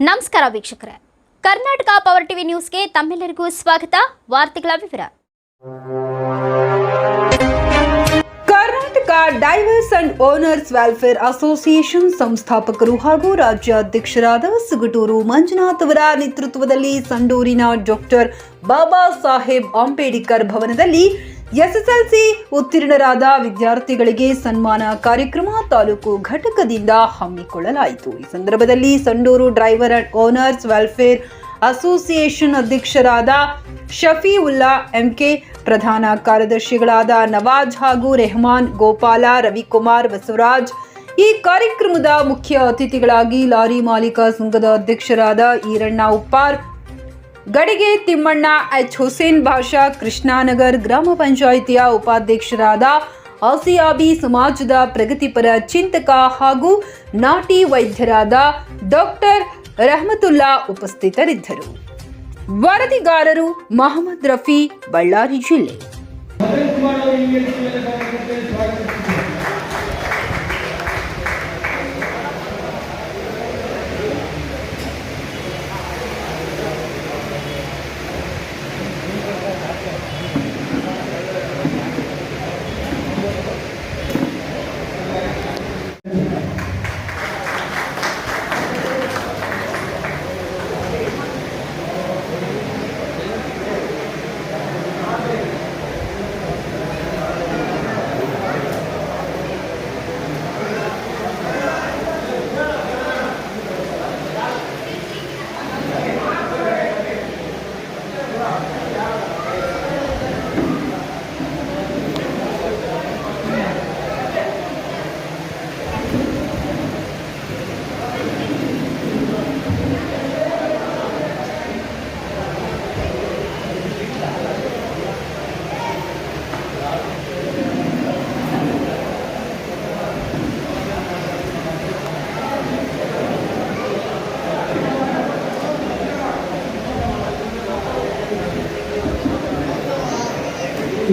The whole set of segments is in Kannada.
ನಮಸ್ಕಾರ ವೀಕ್ಷಕರೇ, ಕರ್ನಾಟಕ ಪವರ್ ಟಿವಿ ನ್ಯೂಸ್ಗೆ ತಮ್ಮೆಲ್ಲರಿಗೂ ಸ್ವಾಗತ. ವಾರ್ತೆಗಳ ವಿವರ. Karnataka drivers and owners welfare association ಸಂಸ್ಥಾಪಕರು ಹಾಗೂ ರಾಜ್ಯಾಧ್ಯಕ್ಷರಾದ ಸುಗಟೂರು ಮಂಜುನಾಥ್ ಅವರ ನೇತೃತ್ವದಲ್ಲಿ ಸಂಡೂರಿನ ಡಾಕ್ಟರ್ ಬಾಬಾ ಸಾಹೇಬ್ ಅಂಬೇಡ್ಕರ್ ಭವನದಲ್ಲಿ ಎಸ್ಎಸ್ಎಲ್ಸಿ ಉತ್ತೀರ್ಣರಾದ ವಿದ್ಯಾರ್ಥಿಗಳಿಗೆ ಸನ್ಮಾನ ಕಾರ್ಯಕ್ರಮ ತಾಲೂಕು ಘಟಕದಿಂದ ಹಮ್ಮಿಕೊಳ್ಳಲಾಯಿತು. ಈ ಸಂದರ್ಭದಲ್ಲಿ Sandur driver and owners welfare association ಅಧ್ಯಕ್ಷರಾದ ಶಫೀವುಲ್ಲಾ ಎಂಕೆ, ಪ್ರಧಾನ ಕಾರ್ಯದರ್ಶಿಗಳಾದ ನವಾಜ್ ಹಾಗೂ ರೆಹಮಾನ್, ಗೋಪಾಲ, ರವಿಕುಮಾರ್, ಬಸವರಾಜ್. ಈ ಕಾರ್ಯಕ್ರಮದ ಮುಖ್ಯ ಅತಿಥಿಗಳಾಗಿ ಲಾರಿ ಮಾಲೀಕ ಸಂಘದ ಅಧ್ಯಕ್ಷರಾದ ಈರಣ್ಣ ಉಪ್ಪಾರ್, ಗಡಿಗೆ ತಿಮ್ಮಣ್ಣ, ಎಚ್ ಹುಸೇನ್ ಭಾಷಾ, ಕೃಷ್ಣಾನಗರ್ ಗ್ರಾಮ ಪಂಚಾಯಿತಿಯ ಉಪಾಧ್ಯಕ್ಷರಾದ ಆಸಿಯಾಬಿ, ಸಮಾಜದ ಪ್ರಗತಿಪರ ಚಿಂತಕ ಹಾಗೂ ನಾಟಿ ವೈದ್ಯರಾದ ಡಾಕ್ಟರ್ ರಹಮತುಲ್ಲಾ ಉಪಸ್ಥಿತರಿದ್ದರು. ವರದಿಗಾರರು ಮಹಮ್ಮದ್ ರಫಿ, ಬಳ್ಳಾರಿ ಜಿಲ್ಲೆ.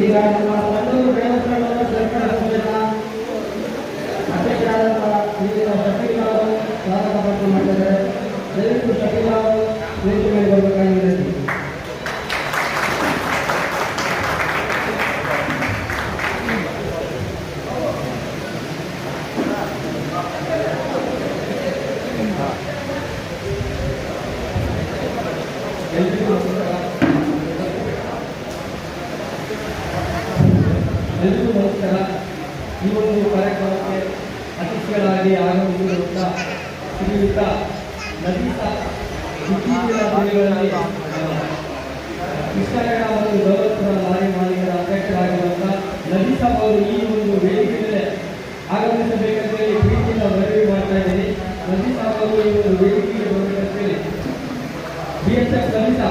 ಈಗ ನಮ್ಮ ಸಂಡೂರು ಬೆಳವಣಿಗೆ ಸರ್ಕಾರ ಸಭೆಯ ಅಧ್ಯಕ್ಷರಾದಂತಹ ಈಗಿನ ಶಫೀಲ್ ಅವರು ಸ್ವಾಗತ ಭಾಷಣ ಮಾಡಿದ್ದಾರೆ. ದಯವಿಟ್ಟು ಶಫೀಲ್ ಅವರು ವೇದಿಕೆ ಮೇಲೆ ಬರಬೇಕಾಗಿ ವಿನಂತಿ. ಎಲ್ಲರಿಗೂ ನಮಸ್ಕಾರ. ಈ ಒಂದು ಕಾರ್ಯಕ್ರಮಕ್ಕೆ ಅತಿಥಿಗಳಾಗಿ ಆಗಮಿಸಿರುವಂಥ ಶ್ರೀಯುತ ನದೀಸಾ, ಇತ್ತೀಚಿನ ದಿನಗಳಲ್ಲಿ ಕೃಷ್ಣನಗರ ಮತ್ತು ಗೌರವಪುರ ಲಾರಿ ಮಾಲೀಕರ ಅಧ್ಯಕ್ಷರಾಗಿರುವಂಥ ನದೀಸಾ ಅವರು ಈ ಒಂದು ವೇದಿಕೆ ಮೇಲೆ ಆಗಮಿಸಬೇಕಂತೇಳಿ ಪ್ರೀತಿಯಿಂದ ಮನವಿ ಮಾಡ್ತಾ ಇದ್ದೀನಿ. ನದೀಸಾ ಅವರು ಈ ಒಂದು ವೇದಿಕೆಗೆ ಬರಬೇಕಂತೇಳಿ BHF ನದೀಸಾ.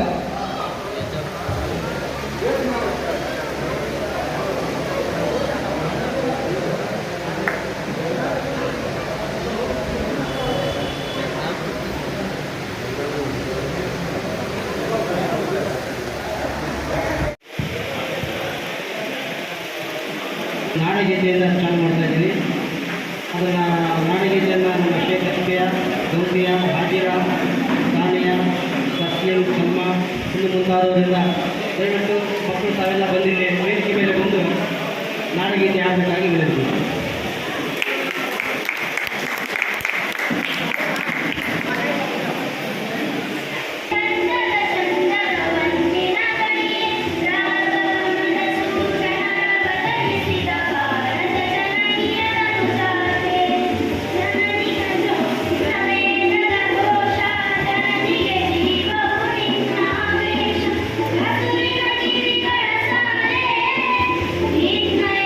ನಾಡಗೀತೆಯಿಂದ ಸ್ಟಾರ್ಟ್ ಮಾಡ್ತಾ ಇದ್ದೀವಿ. ಅದನ್ನು ನಾಡಗೀತೆಯನ್ನು ನಮ್ಮ ಶೇಖರಿಕೆಯ ಗೌತಿಯ, ಹಾಜಿರ, ಸಾನಿಯ, ತಸ್ಲಿಂ, ಸಮ್ಮ ಇನ್ನು ಮುಂತಾದವರಿಂದ ದಯವಿಟ್ಟು ಮಕ್ಕಳು ತಾವೆಲ್ಲ ಬಂದಿದೆ ವೇದಿಕೆ ಮೇಲೆ ಬಂದು ನಾಡಗೀತೆ ಆಡಬೇಕಾಗಿ ವಿನಂತಿ. It's my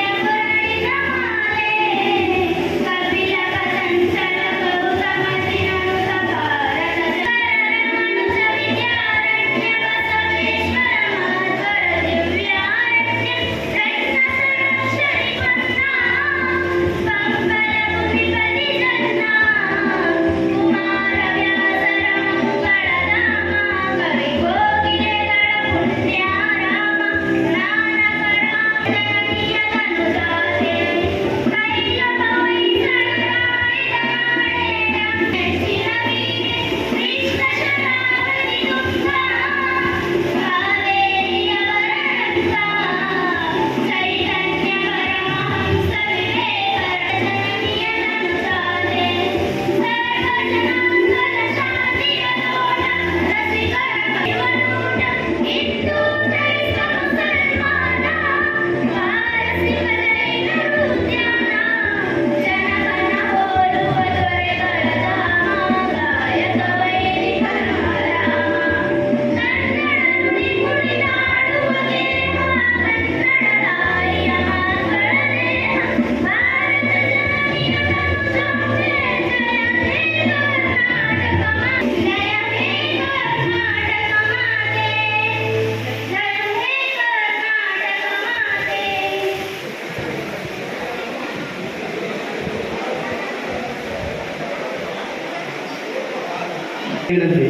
ವಿನಂತಿ.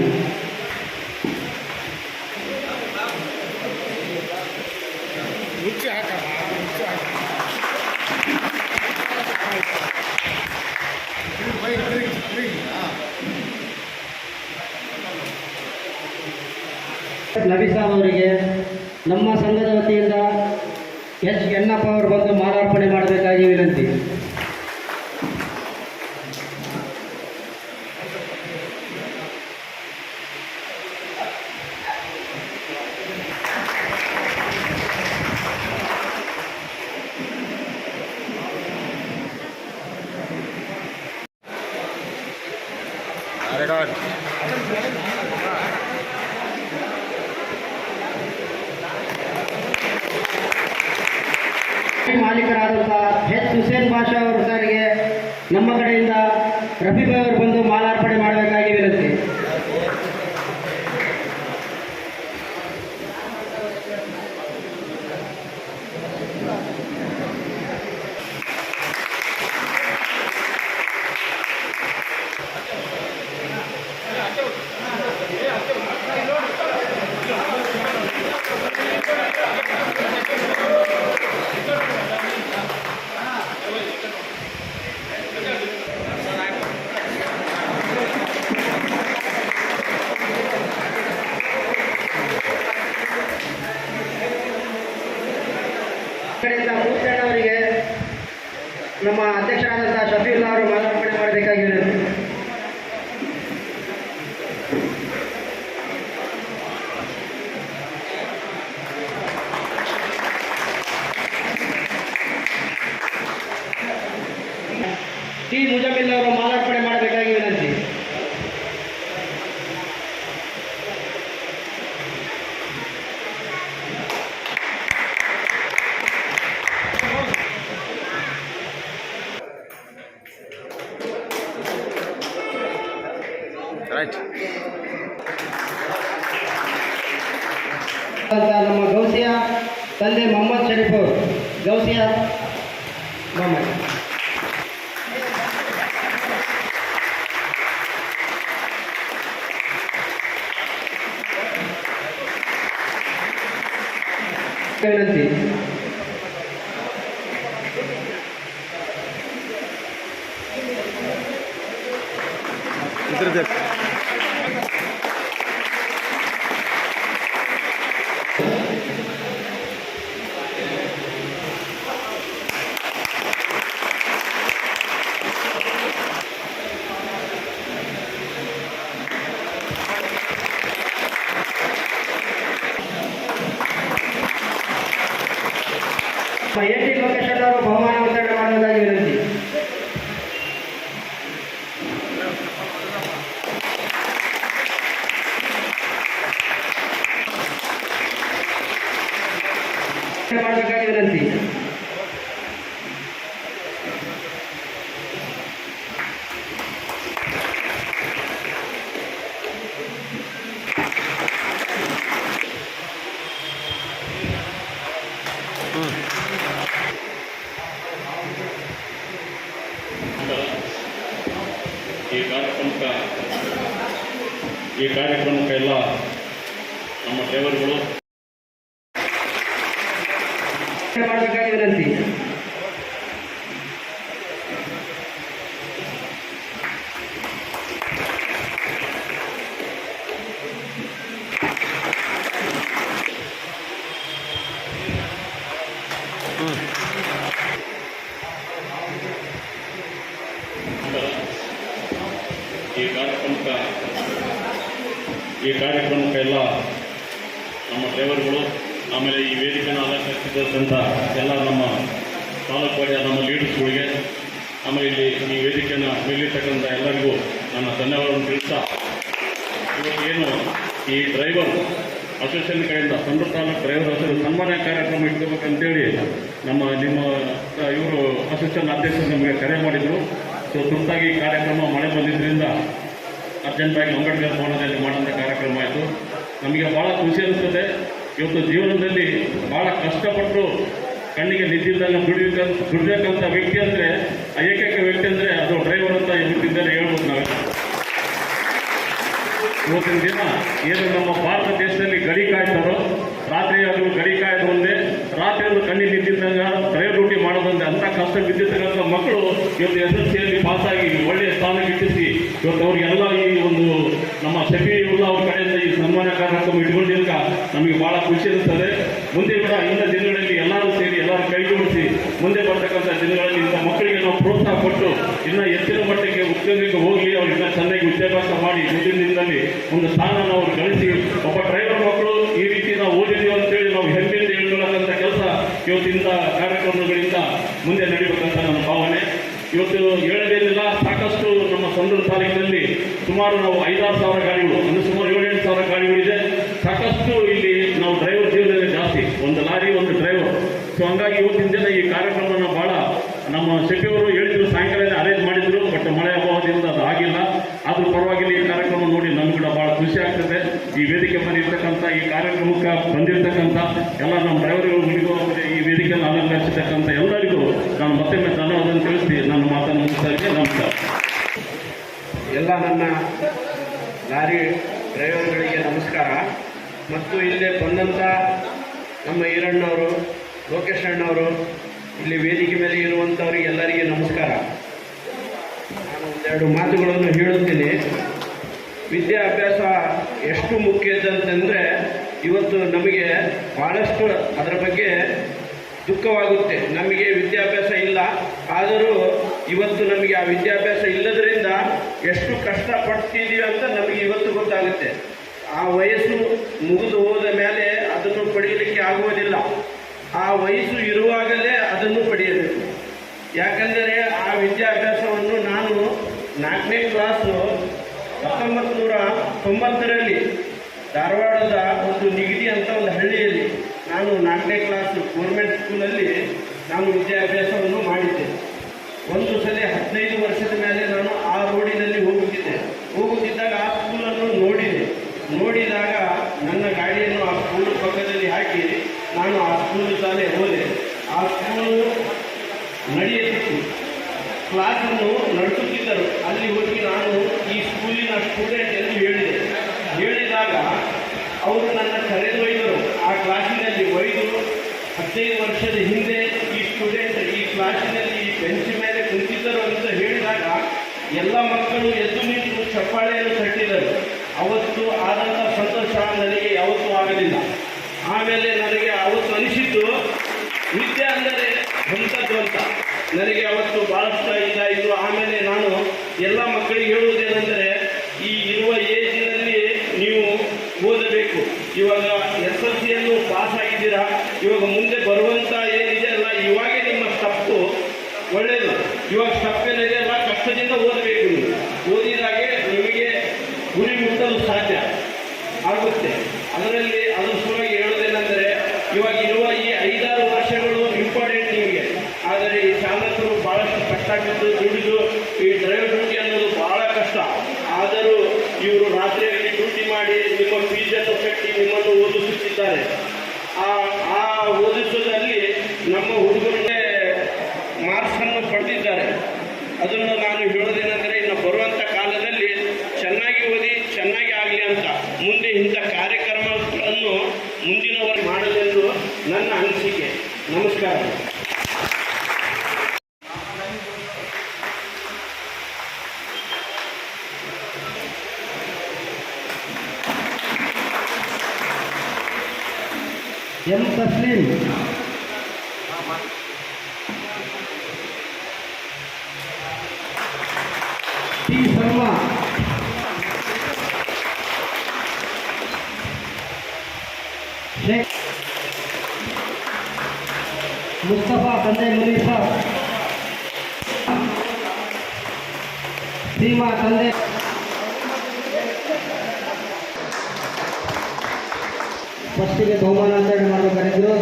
ನಬಿಸಾಬ್ ಅವರಿಗೆ ನಮ್ಮ ಸಂಘದ ವತಿಯಿಂದ ಎಚ್ ಎನ್ನಪ್ಪ ಅವರು ಬಂದು ಮಾಲಾರ್ಪಣೆ ಮಾಡಬೇಕಾಗಿ ವಿನಂತಿ. ಮಾಲೀಕರಾದಂಥ ಎಚ್ ಹುಸೇನ್ ಬಾಷಾ ಅವರು ಸರ್ಗೆ ನಮ್ಮ ಕಡೆಯಿಂದ ರಫೀಬ್ ಅವರು ಬಂದು ಮಾಲಾರ್ಪಣೆ ಮಾಡಬೇಕಾಗಿ ವಿನಂತಿ. ಕಡೆಯಿಂದ ಮೂರ್ತಣ್ಣವರಿಗೆ ನಮ್ಮ ಅಧ್ಯಕ್ಷರಾದಂಥ ಶಫೀಲ್ ಅವರು ಮಾಲಾರ್ಪಣೆ ಮಾಡಬೇಕಾಗಿ ವಿನಂತಿ. ಟಿ ಮುಜಮಿಲ್ ಅವರು ಮಾಲಾರ್ಪಣೆ ಮಾಡಬೇಕಾಗಿ ವಿನಂತಿ. ನಮ್ಮ ಗೌಸಿಯಾ ತಂದೆ ಮೊಹಮ್ಮದ್ ಶರೀಫ್ ಅವರು, ಗೌಸಿಯಾ ಮೊಹಮ್ಮದ್. ವಿನಂತಿ. ಎ ಟಿ ಲೋಕೇಶ್ ಅವರು ಬಹುಮಾನ ವಿತರಣೆ ಮಾಡುವುದಾಗಿ ವಿನಂತಿ. ಮಾಡಬೇಕಾಗಿ ವಿನಂತಿ. ಈ ಕಾರ್ಯಕ್ರಮಕ್ಕೆ ಎಲ್ಲ ನಮ್ಮ ಡ್ರೈವರ್ಗಳು ಮಾಡಬೇಕಾಗಿ ವಿನಂತಿ. ಈ ಕಾರ್ಯಕ್ರಮಕ್ಕೆಲ್ಲ ನಮ್ಮ ಡ್ರೈವರ್ಗಳು, ಆಮೇಲೆ ಈ ವೇದಿಕೆಯನ್ನು ಅಲಂಕರಿಸಿದಂಥ ಎಲ್ಲ ನಮ್ಮ ತಾಲೂಕು ವಾಡಿಯ ನಮ್ಮ ಲೀಡರ್ಸ್ಗಳಿಗೆ, ಆಮೇಲೆ ಇಲ್ಲಿ ಈ ವೇದಿಕೆಯನ್ನು ಮೇಲಿರ್ತಕ್ಕಂಥ ಎಲ್ಲರಿಗೂ ನನ್ನ ಧನ್ಯವಾದವನ್ನು ತಿಳಿಸ್ತಾ, ಇವತ್ತು ಏನು ಈ ಡ್ರೈವರ್ ಅಸೋಸಿಯೇಷನ್ ಕಡೆಯಿಂದ ಸಂದ್ರ ತಾಲೂಕು ಡ್ರೈವರ್ ಅಸೋಸಿಯೇಷನ್ ಸನ್ಮಾನ ಕಾರ್ಯಕ್ರಮ ಇಟ್ಕೋಬೇಕಂತೇಳಿ ನಿಮ್ಮ ಇವರು ಅಸೋಸಿಯೇಷನ್ ಅಧ್ಯಕ್ಷರು ನಮಗೆ ಕರೆ ಮಾಡಿದರು. ಸೊ ತುರ್ತಾಗಿ ಕಾರ್ಯಕ್ರಮ ಮಳೆ ಬಂದಿದ್ದರಿಂದ ಅರ್ಜೆಂಟಾಗಿ ಅಂಬೇಡ್ಕರ್ ಭವನದಲ್ಲಿ ಮಾಡುವಂಥ ಕಾರ್ಯಕ್ರಮ ಆಯಿತು. ನಮಗೆ ಭಾಳ ಖುಷಿ ಅನಿಸ್ತದೆ. ಇವತ್ತು ಜೀವನದಲ್ಲಿ ಭಾಳ ಕಷ್ಟಪಟ್ಟು ಕಣ್ಣಿಗೆ ನಿಂತಿದ್ದಾಗ ದುಡಿಬೇಕಂತ ವ್ಯಕ್ತಿ ಅಂದರೆ, ಏಕೈಕ ವ್ಯಕ್ತಿ ಅಂದರೆ ಅದು ಡ್ರೈವರ್ ಅಂತ ಇವತ್ತಿಂದಲೇ ಹೇಳ್ಬೋದು ನಾವು. ಇವತ್ತಿನ ದಿನ ಏನು ನಮ್ಮ ಭಾರತ ದೇಶದಲ್ಲಿ ಗಡಿ ಕಾಯ್ತಾರೋ ರಾತ್ರಿ ಅದು ಗಡಿ ಕಾಯ್ದು ಒಂದೇ, ರಾತ್ರಿ ಒಂದು ಕಣ್ಣಿಗೆ ನಿಂತಿದ್ದಾಗ ಡ್ರೈವ್ ಡ್ಯೂಟಿ ಮಾಡೋದಂದ್ರೆ ಅಂತ ಕಷ್ಟ ಬಿದ್ದಿರ್ತಕ್ಕಂಥ ಮಕ್ಕಳು ಇವತ್ತು SSLC ಪಾಸಾಗಿ ಒಳ್ಳೆಯ ಸ್ಥಾನಕ್ಕೆ ಇಟ್ಟಿಸಿ ಇವತ್ತು ಅವ್ರಿಗೆಲ್ಲ ಈ ಒಂದು ನಮ್ಮ ಶಫೀವುಲ್ಲಾ ಅವ್ರ ಕಡೆಯಿಂದ ಈ ಸನ್ಮಾನ ಕಾರ್ಯಕ್ರಮ ಇಟ್ಕೊಂಡಿದ್ದ ನಮಗೆ ಬಹಳ ಖುಷಿ ಇರುತ್ತದೆ. ಮುಂದೆ ಕೂಡ ಇಂಥ ದಿನಗಳಲ್ಲಿ ಎಲ್ಲರೂ ಸೇರಿ ಎಲ್ಲರೂ ಕೈ ಜೋಡಿಸಿ ಮುಂದೆ ಬರ್ತಕ್ಕಂಥ ದಿನಗಳಲ್ಲಿ ಇಂಥ ಮಕ್ಕಳಿಗೆ ನಾವು ಪ್ರೋತ್ಸಾಹ ಕೊಟ್ಟು ಇನ್ನೂ ಹೆಚ್ಚಿನ ಮಟ್ಟಿಗೆ ಉದ್ಯೋಗಕ್ಕೆ ಹೋಗಲಿ, ಅವ್ರು ಇನ್ನೂ ಚೆನ್ನಾಗಿ ವಿದ್ಯಾಭ್ಯಾಸ ಮಾಡಿ ಮುಂದಿನ ದಿನದಲ್ಲಿ ಒಂದು ಸ್ಥಾನ ಅವ್ರು ಗಳಿಸಿ ಒಬ್ಬ ಡ್ರೈವರ್ ಮಕ್ಕಳು ಈ ರೀತಿ ನಾವು ಓದಿದ್ದೀವಿ ಅಂತೇಳಿ ನಾವು ಹೆಮ್ಮೆಯಿಂದ ಹೇಳ್ಕೊಳ್ಳೋಂಥ ಕೆಲಸ ಇವತ್ತಿಂದ ಕಾರ್ಯಕ್ರಮಗಳಿಂದ ಮುಂದೆ ನಡೀಬೇಕಂತ ನನ್ನ ಭಾವನೆ. ಇವತ್ತು ಹೇಳೋದೇನಿಲ್ಲ, ಸಾಕಷ್ಟು ನಮ್ಮ ಸಂಡೂರು ತಾಲೂಕಿನಲ್ಲಿ ಸುಮಾರು ನಾವು 5-6 ಸಾವಿರ ಗಾಡಿಗಳು ಅಂದರೆ ಸುಮಾರು 7-8 ಸಾವಿರ ಗಾಡಿಗಳಿದೆ. ಸಾಕಷ್ಟು ಇಲ್ಲಿ ನಾವು ಡ್ರೈವರ್ ಜೀವನದಲ್ಲಿ ಜಾಸ್ತಿ, ಒಂದು ಲಾರಿ ಒಂದು ಡ್ರೈವರ್. ಸೊ ಹಂಗಾಗಿ ಇವತ್ತಿನ ದಿನ ಈ ಕಾರ್ಯಕ್ರಮನ ಭಾಳ ನಮ್ಮ ಶೆಟ್ಟಿಯವರು ಹೇಳಿದ್ರು, ಸಾಯಂಕಾಲ ಅರೇಂಜ್ ಮಾಡಿದ್ರು, ಬಟ್ ಮಳೆ ಅಭಾವದಿಂದ ಅದು ಆಗಿಲ್ಲ. ಆದರೂ ಪರವಾಗಿಲ್ಲ, ಈ ಕಾರ್ಯಕ್ರಮ ನೋಡಿ ನಮ್ಗೆ ಕೂಡ ಭಾಳ ಖುಷಿ ಆಗ್ತದೆ. ಈ ವೇದಿಕೆ ಬಂದಿರ್ತಕ್ಕಂಥ ಈ ಕಾರ್ಯಕ್ರಮಕ್ಕೆ ಬಂದಿರತಕ್ಕಂಥ ಎಲ್ಲ ನಮ್ಮ ಡ್ರೈವರ್ಗಳಿಗೂ ಈ ವೇದಿಕೆಯನ್ನು ಅಲಂಕರಿಸಿರ್ತಕ್ಕಂಥ ಎಲ್ಲರಿಗೂ ನಾನು ಮತ್ತೊಮ್ಮೆ ಧನ್ಯವಾದವನ್ನು ತಿಳಿಸಿ ನನ್ನ ಮಾತನ್ನು ಮುಗಿಸ್ತಾ ಇದ್ದೀನಿ. ನಮಸ್ಕಾರ. ಎಲ್ಲ ನನ್ನ ಲಾರಿ ಡ್ರೈವರ್ಗಳಿಗೆ ನಮಸ್ಕಾರ. ಮತ್ತು ಇಲ್ಲೇ ಬಂದಂಥ ನಮ್ಮ ಈರಣ್ಣವರು, ಲೋಕೇಶ್ ಅಣ್ಣವರು, ಇಲ್ಲಿ ವೇದಿಕೆ ಮೇಲೆ ಇರುವಂಥವ್ರಿಗೆ ಎಲ್ಲರಿಗೆ ನಮಸ್ಕಾರ. ನಾನು ಒಂದೆರಡು ಮಾತುಗಳನ್ನು ಹೇಳುತ್ತೀನಿ. ವಿದ್ಯಾಭ್ಯಾಸ ಎಷ್ಟು ಮುಖ್ಯದಂತಂದರೆ ಇವತ್ತು ನಮಗೆ ಭಾಳಷ್ಟು ಅದರ ಬಗ್ಗೆ ದುಃಖವಾಗುತ್ತೆ. ನಮಗೆ ವಿದ್ಯಾಭ್ಯಾಸ ಇಲ್ಲ, ಆದರೂ ಇವತ್ತು ನಮಗೆ ಆ ವಿದ್ಯಾಭ್ಯಾಸ ಇಲ್ಲದರಿಂದ ಎಷ್ಟು ಕಷ್ಟಪಡ್ತಿದ್ದೀವಿ ಅಂತ ನಮಗೆ ಇವತ್ತು ಗೊತ್ತಾಗುತ್ತೆ. ಆ ವಯಸ್ಸು ಮುಗಿದು ಹೋದ ಮೇಲೆ ಅದನ್ನು ಪಡೆಯಲಿಕ್ಕೆ ಆಗುವುದಿಲ್ಲ. ಆ ವಯಸ್ಸು ಇರುವಾಗಲೇ ಅದನ್ನು ಪಡೆಯಬೇಕು. ಯಾಕಂದರೆ ಆ ವಿದ್ಯಾಭ್ಯಾಸವನ್ನು ನಾನು 4ನೇ ಕ್ಲಾಸು 1990ರಲ್ಲಿ ಧಾರವಾಡದ ಒಂದು ನಿಗಡಿ ಅಂತ ಒಂದು ಹಳ್ಳಿಯಲ್ಲಿ ನಾನು 4ನೇ ಕ್ಲಾಸ್ ಗೌರ್ಮೆಂಟ್ ಸ್ಕೂಲಲ್ಲಿ ನಾನು ವಿದ್ಯಾಭ್ಯಾಸವನ್ನು ಮಾಡಿದ್ದೆ. ಒಂದು ಸಲ 15 ವರ್ಷದ ಮೇಲೆ ನಾನು ಆ ರೋಡಿನಲ್ಲಿ ಹೋಗುತ್ತಿದ್ದಾಗ ಆ ಸ್ಕೂಲನ್ನು ನೋಡಿದಾಗ ನನ್ನ ಗಾಡಿಯನ್ನು ಆ ಸ್ಕೂಲ್ ಪಕ್ಕದಲ್ಲಿ ಹಾಕಿ ನಾನು ಆ ಸ್ಕೂಲ್ ಶಾಲೆ ಹೋದೆ. ಆ ಸ್ಕೂಲು ನಡೆಯುತ್ತಿತ್ತು, ಕ್ಲಾಸನ್ನು ನಡೆಸುತ್ತಿದ್ದರು. ಅಲ್ಲಿ ಹೋಗಿ ನಾನು ಈ ಸ್ಕೂಲಿನ ಸ್ಟೂಡೆಂಟ್ ಎಂದು ಹೇಳಿದಾಗ ಅವರು ನನ್ನ ಕರೆದೊಯ್ದರು. ಆ ಕ್ಲಾಸಿನಲ್ಲಿ ಒಯ್ದು 15 ವರ್ಷದ ಹಿಂದೆ ಈ ಸ್ಟೂಡೆಂಟ್ ಈ ಕ್ಲಾಸಿನಲ್ಲಿ ಈ ಬೆಂಚ್ ಮೇಲೆ ಕುಂತಿದ್ದರು ಅಂತ ಹೇಳಿದಾಗ ಎಲ್ಲ ಮಕ್ಕಳು ಎದ್ದು ನಿಂತು ಚಪ್ಪಾಳೆಯನ್ನು ತಟ್ಟಿದರು. ಅವತ್ತು ಆದಂಥ ಸಂತೋಷ ನನಗೆ ಯಾವತ್ತೂ ಆಗಲಿಲ್ಲ. ಆಮೇಲೆ ನನಗೆ ಅವತ್ತು ಅನಿಸಿದ್ದು ವಿದ್ಯೆ ಅಂದರೆ ಎಂಥದ್ದು ಅಂತ ನನಗೆ ಅವತ್ತು ಭಾಳಷ್ಟು ಇದಾಯಿತು. ಆಮೇಲೆ ನಾನು ಎಲ್ಲ ಮಕ್ಕಳಿಗೆ ಹೇಳುವುದೇನೆಂದರೆ, ಈ ಇರುವ ಏಜಿನಲ್ಲಿ ನೀವು ಓದಬೇಕು. ಇವಾಗ SSLCಯನ್ನು ಪಾಸ್ ಆಗಿದ್ದೀರಾ, ಇವಾಗ ಮುಂದೆ ಬರುವಂಥ ಏನಿದೆ ಅಲ್ಲ, ಇವಾಗೇ ನಿಮ್ಮ ಸ್ಟಪ್ಪು ಒಳ್ಳೆಯದು. ಇವಾಗ ಸ್ಟಪ್ ಏನಿದೆ ಅಲ್ಲ, ಕಷ್ಟದಿಂದ ಓದಬೇಕು. ನೀವು ಓದಿದಾಗೆ ನಿಮಗೆ ಗುರಿ ಮುಟ್ಟಲು ಸಾಧ್ಯ ಆಗುತ್ತೆ. ಅದರಲ್ಲಿ ಅದರ ಸಲುವಾಗಿ ಹೇಳೋದೇನೆಂದರೆ, ಇವಾಗ ಇರುವ ಈ 5-6 ವರ್ಷಗಳು ಇಂಪಾರ್ಟೆಂಟ್ ನಿಮಗೆ. ಆದರೆ ಈ ಚಾಲಕರು ಭಾಳಷ್ಟು ಕಷ್ಟ ಬಿದ್ದು ದುಡಿದು ಈ ಡ್ರೈವರ್ ಡ್ಯೂಟಿ ಅನ್ನೋದು ಭಾಳ ಕಷ್ಟ. ಆದರೂ ಇವರು ರಾತ್ರಿಯಲ್ಲಿ ಡ್ಯೂಟಿ ಮಾಡಿ ನಿಮ್ಮ ಫೀಸನ್ನು ಕಟ್ಟಿ ನಿಮ್ಮನ್ನು ಓದಿಸುತ್ತಿದ್ದಾರೆ. ಆ ಓದಿಸೋದ್ರಲ್ಲಿ ನಮ್ಮ ಹುಡುಗರಿಗೆ ಮಾರ್ಕ್ಸನ್ನು ಪಡೆದಿದ್ದಾರೆ. ಅದನ್ನು ನಾನು ಹೇಳೋದೇನೆಂದರೆ, ಇನ್ನು ಬರುವಂಥ ಕಾಲದಲ್ಲಿ ಚೆನ್ನಾಗಿ ಓದಿ ಚೆನ್ನಾಗಿ ಆಗಲಿ ಅಂತ ಮುಂದೆ ಇಂಥ ಕಾರ್ಯಕ್ರಮಗಳನ್ನು ಮುಂದಿನವರು ಮಾಡಲೆಂದು ನನ್ನ ಅನಿಸಿಕೆ. ನಮಸ್ಕಾರ. ಎಂ ತಸ್ಲೀಂ, ಟಿ ಶರ್ಮಾ, ಶೇಖ್ ಮುಸ್ತಫಾ ತಂದೆ ಮುನೀಫಾ, ಸೀಮಾ ತಂದೆ ಫಸ್ಟಿಗೆ ಬಹುಮಾನಾಚರಣೆ ಮಾಡಲು ಕರೆದರು.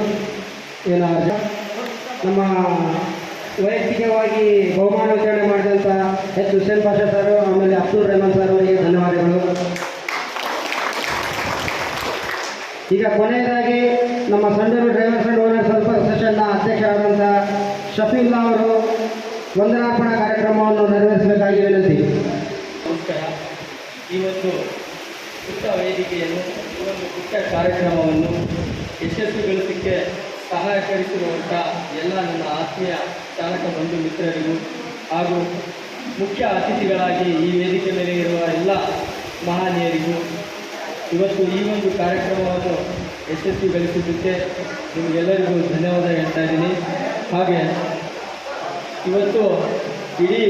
ನಮ್ಮ ವೈಯಕ್ತಿಕವಾಗಿ ಬಹುಮಾನಾಚರಣೆ ಮಾಡಿದಂಥ ಎಚ್ ಹುಸೇನ್ ಪಾಷಾ ಸರ್, ಆಮೇಲೆ ಅಬ್ದುಲ್ ರೆಹಮಾನ್ ಸರ್ ಅವರಿಗೆ ಧನ್ಯವಾದಗಳು. ಈಗ ಕೊನೆಯದಾಗಿ ನಮ್ಮ Sandur drivers and owners welfare ಅಸೋಸಿಯೇಷನ್ನ ಅಧ್ಯಕ್ಷರಾದಂಥ ಶಫೀವುಲ್ಲಾ ಅವರು ವಂದನಾರ್ಪಣಾ ಕಾರ್ಯಕ್ರಮವನ್ನು ನೆರವೇರಿಸಬೇಕಾಗಿ ವಿನಂತಿ. ನಮಸ್ಕಾರ. ಇವತ್ತು ವೇದಿಕೆಯನ್ನು ಈ ಒಂದು ಮುಖ್ಯ ಕಾರ್ಯಕ್ರಮವನ್ನು ಯಶಸ್ವಿಗೊಳಿಸಲಿಕ್ಕೆ ಸಹಕರಿಸಿರುವಂಥ ಎಲ್ಲ ನನ್ನ ಆತ್ಮೀಯ ಚಾಲಕ ಬಂಧು ಮಿತ್ರರಿಗೂ ಹಾಗೂ ಮುಖ್ಯ ಅತಿಥಿಗಳಾಗಿ ಈ ವೇದಿಕೆ ಮೇಲೆ ಇರುವ ಎಲ್ಲ ಮಹನೀಯರಿಗೂ ಇವತ್ತು ಈ ಒಂದು ಕಾರ್ಯಕ್ರಮವನ್ನು ಯಶಸ್ವಿಗೊಳಿಸಿದ್ದಕ್ಕೆ ನಿಮಗೆಲ್ಲರಿಗೂ ಧನ್ಯವಾದ ಹೇಳ್ತಾ ಇದ್ದೀನಿ. ಹಾಗೆ ಇವತ್ತು ಇಡೀ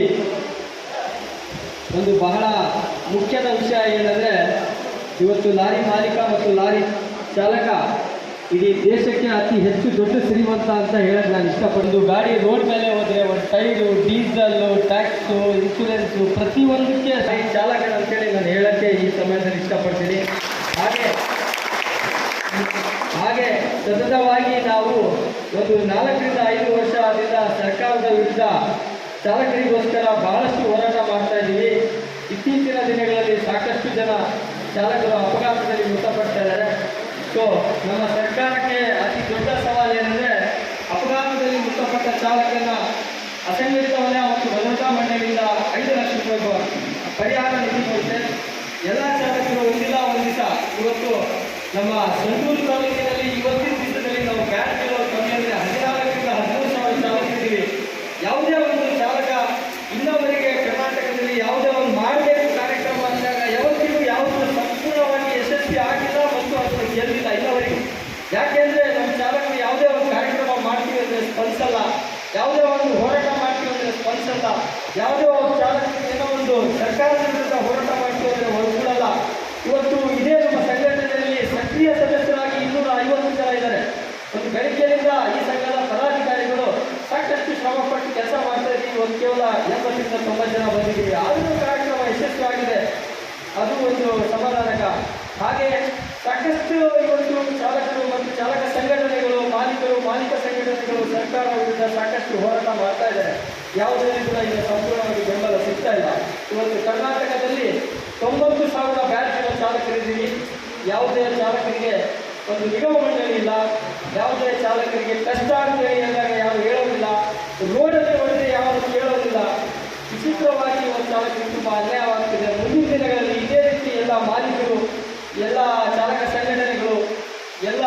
ಒಂದು ಬಹಳ ಮುಖ್ಯದ ವಿಷಯ ಏನಂದರೆ, ಇವತ್ತು ಲಾರಿ ಮಾಲೀಕ ಮತ್ತು ಲಾರಿ ಚಾಲಕ ಇಡೀ ದೇಶಕ್ಕೆ ಅತಿ ಹೆಚ್ಚು ದೊಡ್ಡ ಶ್ರೀಮಂತ ಅಂತ ಹೇಳೋದು ನಾನು ಇಷ್ಟಪಡೋದು. ಗಾಡಿ ರೋಡ್ ಮೇಲೆ ಹೋದರೆ ಒಂದು ಟೈರು, ಡೀಸೆಲ್ಲು, ಟ್ಯಾಕ್ಸು, ಇನ್ಶೂರೆನ್ಸು ಪ್ರತಿಯೊಂದಕ್ಕೆ ಈ ಚಾಲಕರಂತೇಳಿ ನಾನು ಹೇಳೋಕ್ಕೆ ಈ ಸಮಯದಲ್ಲಿ ಇಷ್ಟಪಡ್ತೀನಿ. ಹಾಗೆ ಸತತವಾಗಿ ನಾವು ಒಂದು 4 ರಿಂದ 5 ವರ್ಷದಿಂದ ಸರ್ಕಾರದ ವಿರುದ್ಧ ಚಾಲಕರಿಗೋಸ್ಕರ ಬಹಳಷ್ಟು ಹೋರಾಟ ಮಾಡ್ತಾ ಇದ್ದೀವಿ. ಇತ್ತೀಚಿನ ದಿನಗಳಲ್ಲಿ ಸಾಕಷ್ಟು ಜನ ಚಾಲಕರು ಅಪಘಾತದಲ್ಲಿ ಮೃತಪಡ್ತಾ ಇದ್ದಾರೆ. ಸೊ ನಮ್ಮ ಸರ್ಕಾರಕ್ಕೆ ಅತಿ ದೊಡ್ಡ ಸವಾಲು ಏನಂದರೆ, ಅಪಘಾತದಲ್ಲಿ ಮೃತಪಟ್ಟ ಚಾಲಕನ ಅಸಂಘಟಿತ ವಲಯ ಮತ್ತು ಭದ್ರತಾ ಮಂಡಳಿಯಿಂದ 5 ಲಕ್ಷ ರೂಪಾಯಿ ಪರಿಹಾರ ನಿಧಿ ಕೊಡುತ್ತೆ. ಎಲ್ಲ ಚಾಲಕರು ಒಂದಿಲ್ಲ ಒಂದು ದಿವಸ ಇವತ್ತು ನಮ್ಮ ಸಂಡೂರು ತಾಲೂಕಿನಲ್ಲಿ ಇವತ್ತಿನ ದಿವಸದಲ್ಲಿ ನಾವು ಬ್ಯಾಟ್ ಗೆಲ್ಲೋದು ಕಮ್ಮಿ ಅಂದರೆ 14 ರಿಂದ 13 ಸಾವಿರ ಚಾಲಕರಿದ್ದೀವಿ. ಯಾವುದೇ ಒಂದು ಚಾಲಕ ಇನ್ನೊಬ್ಬರಿಗೆ ಕರ್ನಾಟಕದಲ್ಲಿ ಯಾವುದೇ ಒಂದು ಮಾಡಬೇಕು ಕಾರ್ಯಕ್ರಮ ಅಂದಾಗ ಯಾವತ್ತಿಗೂ ಯಾವುದು ಸಂಪೂರ್ಣವಾಗಿ ಯಶಸ್ವಿ ಆಗಿಲ್ಲ ಮತ್ತು ಅದನ್ನು ಗೆಲ್ಲಿಲ್ಲ ಇನ್ನೊವರೆಗೆ. ಯಾಕೆಂದರೆ ನಮ್ಮ ಚಾಲಕರು ಯಾವುದೇ ಒಂದು ಕಾರ್ಯಕ್ರಮ ಮಾಡ್ತೀವಿ ಅಂದರೆ ಸ್ಪಂದಿಸಲ್ಲ, ಯಾವುದೇ ಒಂದು ಹೋರಾಟ ಮಾಡ್ತೀವಿ ಅಂದರೆ ಸ್ಪಂದಿಸಲ್ಲ, ಯಾವುದೇ ಒಂದು ಚಾಲಕರಿಗೆ ಏನೋ ಒಂದು ಸರ್ಕಾರದ ವಿರುದ್ಧ ಹೋರಾಟ ಮಾಡ್ತೀವಿ ಅಂದರೆ ಒಳಗೂಡಲ್ಲ. ಇವತ್ತು ಇದೇ ನಮ್ಮ ಸಂಘಟನೆಯಲ್ಲಿ ಸಕ್ರಿಯ ಸದಸ್ಯರಾಗಿ 250 ಜನ ಇದ್ದಾರೆ. ಒಂದು ಬೆಳಗ್ಗೆಯಿಂದ ಈ ಸಂಘದ ಪದಾಧಿಕಾರಿಗಳು ಸಾಕಷ್ಟು ಶ್ರಮಪಟ್ಟು ಕೆಲಸ ಮಾಡ್ತಾ ಇದ್ದೀವಿ. ಒಂದು ಕೇವಲ 80 ರಿಂದ 90 ಜನ ಬಂದಿದ್ದೀವಿ. ಆದರೂ ಕಾರ್ಯಕ್ರಮ ಯಶಸ್ವಿಯಾಗಿದೆ, ಅದು ಒಂದು ಸಮಾಧಾನಕ. ಹಾಗೆ ಸಾಕಷ್ಟು ಇವತ್ತು ಚಾಲಕರು ಮತ್ತು ಚಾಲಕ ಸಂಘಟನೆಗಳು, ಮಾಲೀಕ ಸಂಘಟನೆಗಳು ಸರ್ಕಾರದ ವಿರುದ್ಧ ಸಾಕಷ್ಟು ಹೋರಾಟ ಮಾಡ್ತಾ ಇದ್ದಾರೆ. ಯಾವುದರಲ್ಲಿ ಕೂಡ ಈಗ ಸಂಪೂರ್ಣವಾಗಿ ಬೆಂಬಲ ಸಿಗ್ತಾ ಇಲ್ಲ. ಇವತ್ತು ಕರ್ನಾಟಕದಲ್ಲಿ 90,000 ಬ್ಯಾಚ್ಗಳ ಚಾಲಕರಿದ್ದೀವಿ. ಯಾವುದೇ ಚಾಲಕರಿಗೆ ಒಂದು ನಿಗಮ ಮಂಡಳಿ ಇಲ್ಲ, ಯಾವುದೇ ಚಾಲಕರಿಗೆ ಕಷ್ಟ ಅಂತೇಳಿ ಅಂದಾಗ ಯಾರು ಹೇಳೋದಿಲ್ಲ, ರೋಡಲ್ಲಿ ಹೊಡೆದ್ರೆ ಯಾರು ಕೇಳೋದಿಲ್ಲ. ವಿಚಿತ್ರವಾಗಿ ಒಂದು ಚಾಲಕರಿಗೆ ತುಂಬ ಅನ್ಯಾಯವಾಗ್ತಿದೆ. ಮುಂದಿನ ದಿನಗಳಲ್ಲಿ ಇದೇ ರೀತಿ ಎಲ್ಲ ಮಾಲೀಕರು, ಎಲ್ಲ ಚಾಲಕ ಸಂಘಟನೆಗಳು, ಎಲ್ಲ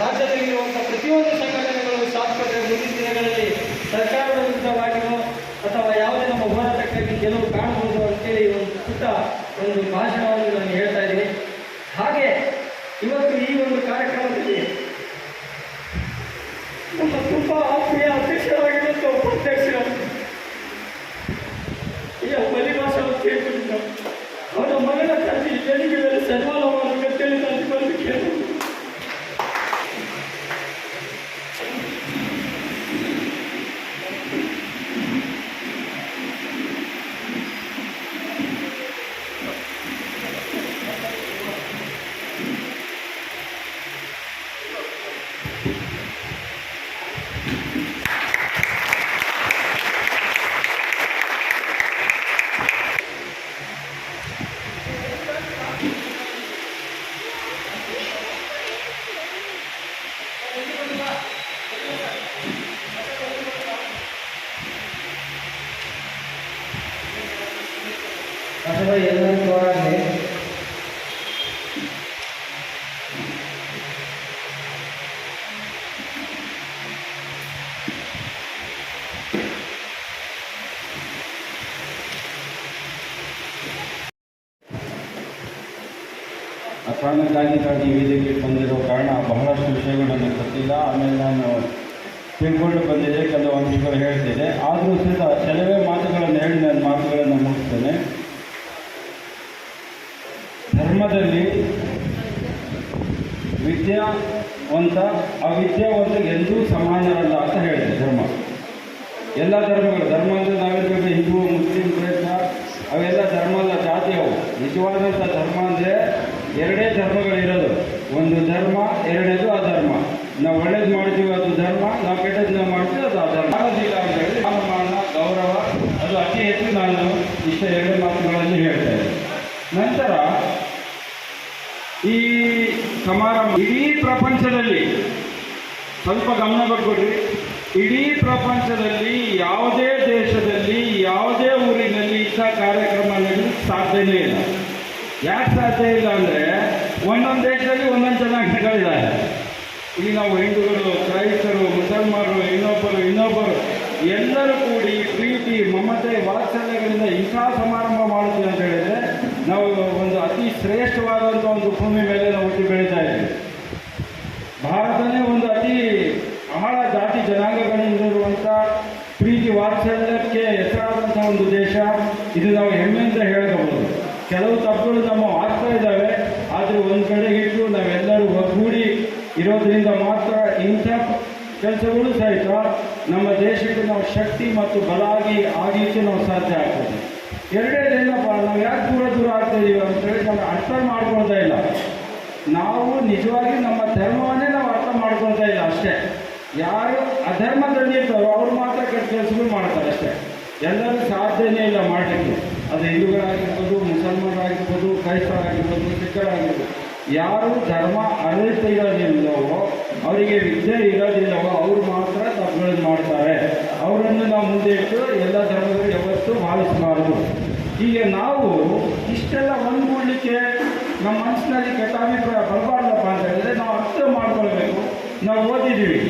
ರಾಜ್ಯದಲ್ಲಿರುವಂಥ ಪ್ರತಿಯೊಂದು ಸಂಘಟನೆಗಳು ಸಾಧ್ಯ ಮುಂದಿನ ದಿನಗಳಲ್ಲಿ ಸರ್ಕಾರದ ವಿರುದ್ಧವಾಗಿಯೋ ಅಥವಾ ಯಾವುದೇ ನಮ್ಮ ಹೋರಾಟಕ್ಕಾಗಿ ಗೆಲುವು ಕಾಣಬಹುದು ಅಂತೇಳಿ ಒಂದು ಪುಟ್ಟ ಒಂದು ಭಾಷಣವನ್ನು ನಾನು ಹೇಳ್ತಾ ಇದ್ದೀನಿ. ಹಾಗೆ ಇವತ್ತು ಈ ಒಂದು ಕಾರ್ಯಕ್ರಮದಲ್ಲಿ ನಮ್ಮ ತುಂಬ ಆತ್ಮೀಯ ಅಧ್ಯಕ್ಷರಾಗಿರುವಂಥ ಉಪಾಧ್ಯಕ್ಷರು ಈ ಮಲಿವಾಸ ಕೇಳ್ಕೊಂಡಿದ್ದ ಅವರ ಮಗನ ತಂದೆ ಜನಿಗಳಲ್ಲಿ ಸನ್ಮಾನವನ್ನು ಅಂತೇಳಿ ನಾನು ಬಂದು ಕೇಳಿದ್ರು. ಅಥವಾ ಎಲ್ಲರಿಗೂ ಹೋರಾಡಲಿ. ಅಚಾನಕ್ಕಾಗಿ ವೇದಿಕೆಗೆ ಬಂದಿರೋ ಕಾರಣ ಬಹಳಷ್ಟು ವಿಷಯಗಳು ನನಗೆ ಗೊತ್ತಿಲ್ಲ. ಆಮೇಲೆ ನಾನು ತಿಳ್ಕೊಂಡು ಬಂದಿದ್ದೆ, ಕೆಲವು ಅಂಶಗಳು ಹೇಳ್ತಿದ್ದೆ. ಆದರೂ ಸಹಿತ ಕೆಲವೇ ಮಾತುಗಳನ್ನು ಹೇಳಿ ನನ್ನ ಮಾತುಗಳನ್ನು ಮುಗಿಸ್ತೇನೆ. ಧರ್ಮದಲ್ಲಿ ವಿದ್ಯಾವಂತ ಅವಿದ್ಯಾವಂತ ಎಂದೂ ಸಮಾನರಲ್ಲ ಅಂತ ಹೇಳಿದೆ ಧರ್ಮ. ಎಲ್ಲ ಧರ್ಮಗಳು, ಧರ್ಮ ಅಂದರೆ ನಾವಿರ್ಬೇಕು ಹಿಂದೂ, ಮುಸ್ಲಿಂ, ಕ್ರೈಸ್ತ, ಅವೆಲ್ಲ ಧರ್ಮ ಅಲ್ಲ, ಜಾತಿ ಅವು. ನಿಜವಾದಂಥ ಧರ್ಮ ಅಂದರೆ 2 ಧರ್ಮಗಳಿರೋದು. ಒಂದು ಧರ್ಮ, 2ನೇದು ಅಧರ್ಮ. ನಾವು ಒಳ್ಳೇದು ಮಾಡ್ತೀವಿ ಅದು ಧರ್ಮ, ನಾವು ಕೆಟ್ಟದ್ದು ನಾವು ಮಾಡ್ತೀವಿ ಅದು ಅಧರ್ಮ. ಆಗೋದಿಲ್ಲ ಅಂತ ಹೇಳಿ ಮಾನ, ಗೌರವ ಅದು ಅತಿ ಹೆಚ್ಚು ನಾನು ಇಷ್ಟ 2 ಮಾತುಗಳಲ್ಲಿ ಹೇಳ್ತೇನೆ. ನಂತರ ಈ ಸಮಾರಂಭ ಇಡೀ ಪ್ರಪಂಚದಲ್ಲಿ ಸ್ವಲ್ಪ ಗಮನ ಕೊಟ್ಕೊಡ್ರಿ. ಇಡೀ ಪ್ರಪಂಚದಲ್ಲಿ ಯಾವುದೇ ದೇಶದಲ್ಲಿ ಯಾವುದೇ ಊರಿನಲ್ಲಿ ಇಂಥ ಕಾರ್ಯಕ್ರಮ ನಡೆಯಲಿಕ್ಕೆ ಸಾಧ್ಯನೇ ಇಲ್ಲ. ಯಾಕೆ ಸಾಧ್ಯ ಇಲ್ಲ ಅಂದರೆ ಒಂದೊಂದು ದೇಶದಲ್ಲಿ ಒಂದೊಂದು ಜನಾಂಗಗಳಿದ್ದಾರೆ. ಈಗ ನಾವು ಹಿಂದೂಗಳು, ಕ್ರೈಸ್ತರು, ಮುಸಲ್ಮಾನರು, ಇನ್ನೊಬ್ಬರು ಎಲ್ಲರೂ ಕೂಡಿ ಪ್ರೀತಿ, ಮಮತೆ, ವಾತ್ಸಲ್ಯಗಳಿಂದ ಇಂಥ ಸಮಾರಂಭ ಮಾಡ್ತೀವಿ ಅಂತ ಹೇಳಿದರೆ ನಾವು ಒಂದು ಅತಿ ಶ್ರೇಷ್ಠವಾದಂಥ ಒಂದು ಭೂಮಿ ಮೇಲೆ ನಾವು ಹುಟ್ಟಿ ಬೆಳೀತಾ ಇದ್ದೀವಿ. ಭಾರತನೇ ಒಂದು ಅತಿ ಬಹಳ ಜಾತಿ ಜನಾಂಗಗಳಿಂದಿರುವಂಥ ಪ್ರೀತಿ ವಾತ್ಸಲ್ಯಕ್ಕೆ ಹೆಸರಾದಂಥ ಒಂದು ದೇಶ. ಇದು ನಾವು ಹೆಮ್ಮೆಯಿಂದ ಹೇಳ್ಕೋಬೋದು. ಕೆಲವು ತಪ್ಪುಗಳು ನಮ್ಮ ಆಗ್ತಾ ಇದ್ದಾವೆ, ಆದರೆ ಒಂದು ಕಡೆಗೆ ಇಟ್ಟು ನಾವೆಲ್ಲರೂ ಒಗ್ಗೂಡಿ ಇರೋದ್ರಿಂದ ಮಾತ್ರ ಇಂಥ ಕೆಲಸಗಳು ಸಹಿತ ನಮ್ಮ ದೇಶಕ್ಕೆ ನಾವು ಶಕ್ತಿ ಮತ್ತು ಬಲ ಆಗಲಿಕ್ಕೆ ನಾವು ಸಾಧ್ಯ ಆಗ್ತದೆ. ಎರಡನೇದೇನಪ್ಪ, ನಾವು ಯಾಕೆ ದೂರ ಆಗ್ತಾ ಇದ್ದೀವಿ ಅಂತೇಳಿ ನಾವು ಅರ್ಥ ಮಾಡ್ಕೊಳ್ತಾ ಇಲ್ಲ. ನಾವು ನಿಜವಾಗಿ ನಮ್ಮ ಧರ್ಮವನ್ನೇ ನಾವು ಅರ್ಥ ಮಾಡ್ಕೊಳ್ತಾ ಇಲ್ಲ ಅಷ್ಟೇ. ಯಾರು ಅಧರ್ಮದಲ್ಲಿ ಇರ್ತಾರೋ ಅವ್ರು ಮಾತ್ರ ಕೆಟ್ಟ ಕೆಲಸಗಳು ಮಾಡ್ತಾರೆ ಅಷ್ಟೇ. ಎಲ್ಲರೂ ಸಾಧ್ಯನೇ ಇಲ್ಲ ಮಾಡಲಿಕ್ಕೆ. ಅದು ಹಿಂದೂಗಳಾಗಿರ್ಬೋದು, ಮುಸಲ್ಮಾನರಾಗಿರ್ಬೋದು, ಕ್ರೈಸ್ತರಾಗಿರ್ಬೋದು, ಸಿಖ್ಖರಾಗಿರ್ಬೋದು. ಯಾರು ಧರ್ಮ ಅರಿತಿರೋದಿಲ್ಲವೋ, ಅವರಿಗೆ ವಿದ್ಯೆ ಇರೋದಿಲ್ಲವೋ ಅವ್ರು ಮಾತ್ರ ತಪ್ಪುಗಳನ್ನು ಮಾಡ್ತಾರೆ. ಅವರನ್ನು ನಾವು ಮುಂದೆ ಇಟ್ಟು ಎಲ್ಲ ಧರ್ಮಗಳು ಯಾವತ್ತೂ ಭಾವಿಸಬಾರದು. ಹೀಗೆ ನಾವು ಇಷ್ಟೆಲ್ಲ ಒಂದುಗೂಡಲಿಕ್ಕೆ ನಮ್ಮ ಮನಸ್ಸಿನಲ್ಲಿ ಕೆಟ್ಟ ಅಭಿಪ್ರಾಯ ಬರಬಾರ್ದಪ್ಪ ಅಂತ ಹೇಳಿದರೆ ನಾವು ಅರ್ಥ ಮಾಡ್ಕೊಳ್ಬೇಕು. ನಾವು ಓದಿದ್ದೀವಿ,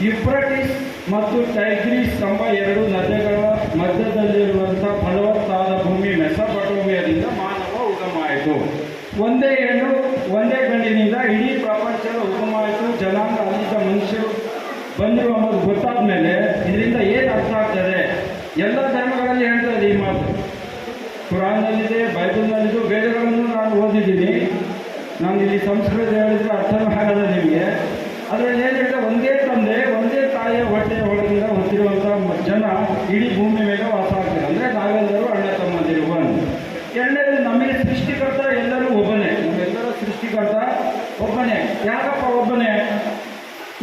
ಯುಫ್ರಟಿಸ್ ಮತ್ತು ಟೈಗ್ರಿಸ್ ಎಂಬ ಎರಡು ನದಿಗಳ ಮಧ್ಯದಲ್ಲಿರುವಂಥ ಫಲವತ್ತಾದ ಭೂಮಿ ಮೆಸೊಪೊಟೇಮಿಯಾದಿಂದ ಮಾನವ ಉಗಮಾಯಿತು. ಒಂದೇ ಹೆಣ್ಣು ಒಂದೇ ಗಂಡಿನಿಂದ ಇಡೀ ಪ್ರಪಂಚದ ಉಗಮಾಯಿತು. ಜನಾಂಗ ಅಲ್ಲಿದ್ದ ಮನುಷ್ಯರು ಬಂದರು ಅನ್ನೋದು ಗೊತ್ತಾದ ಮೇಲೆ ಇದರಿಂದ ಏನು ಅರ್ಥ ಆಗ್ತದೆ? ಎಲ್ಲ ಧರ್ಮಗಳಲ್ಲಿ ಹೇಳ್ತದೆ ಈ ಮಾತು. ಕುರಾನ್ನಲ್ಲಿದೆ, ಬೈಬಲ್ನಲ್ಲಿದ್ದು, ವೇದಗಳನ್ನು ನಾನು ಓದಿದ್ದೀನಿ. ನಾನು ಇಲ್ಲಿ ಸಂಸ್ಕೃತ ಹೇಳಿದರೆ ಅರ್ಥನೂ ಆಗಲ್ಲ ನಿಮಗೆ. ಅದರಲ್ಲಿ ಏನು ಹೇಳಿದ್ರೆ, ಒಂದೇ ತಂದೆ ಒಂದೇ ತಾಯಿಯ ಹೊಟ್ಟೆಯ ಒಳಗಿಂದ ಹೊತ್ತಿರುವಂಥ ಜನ ಇಡೀ ಭೂಮಿ ಮೇಲೆ ವಾಸ ಆಗ್ತಾರೆ. ಅಂದರೆ ನಾವೆಲ್ಲರೂ ಅಣ್ಣ ತಮ್ಮಂದಿರು ಒಂದು. ಎರಡನೇದು, ನಮಗೆ ಸೃಷ್ಟಿಕರ್ತ ಎಲ್ಲರೂ ಒಬ್ಬನೇ. ನಮ್ಮೆಲ್ಲರ ಸೃಷ್ಟಿಕರ್ತ ಒಬ್ಬನೇ. ಯಾಕಪ್ಪ ಒಬ್ಬನೇ?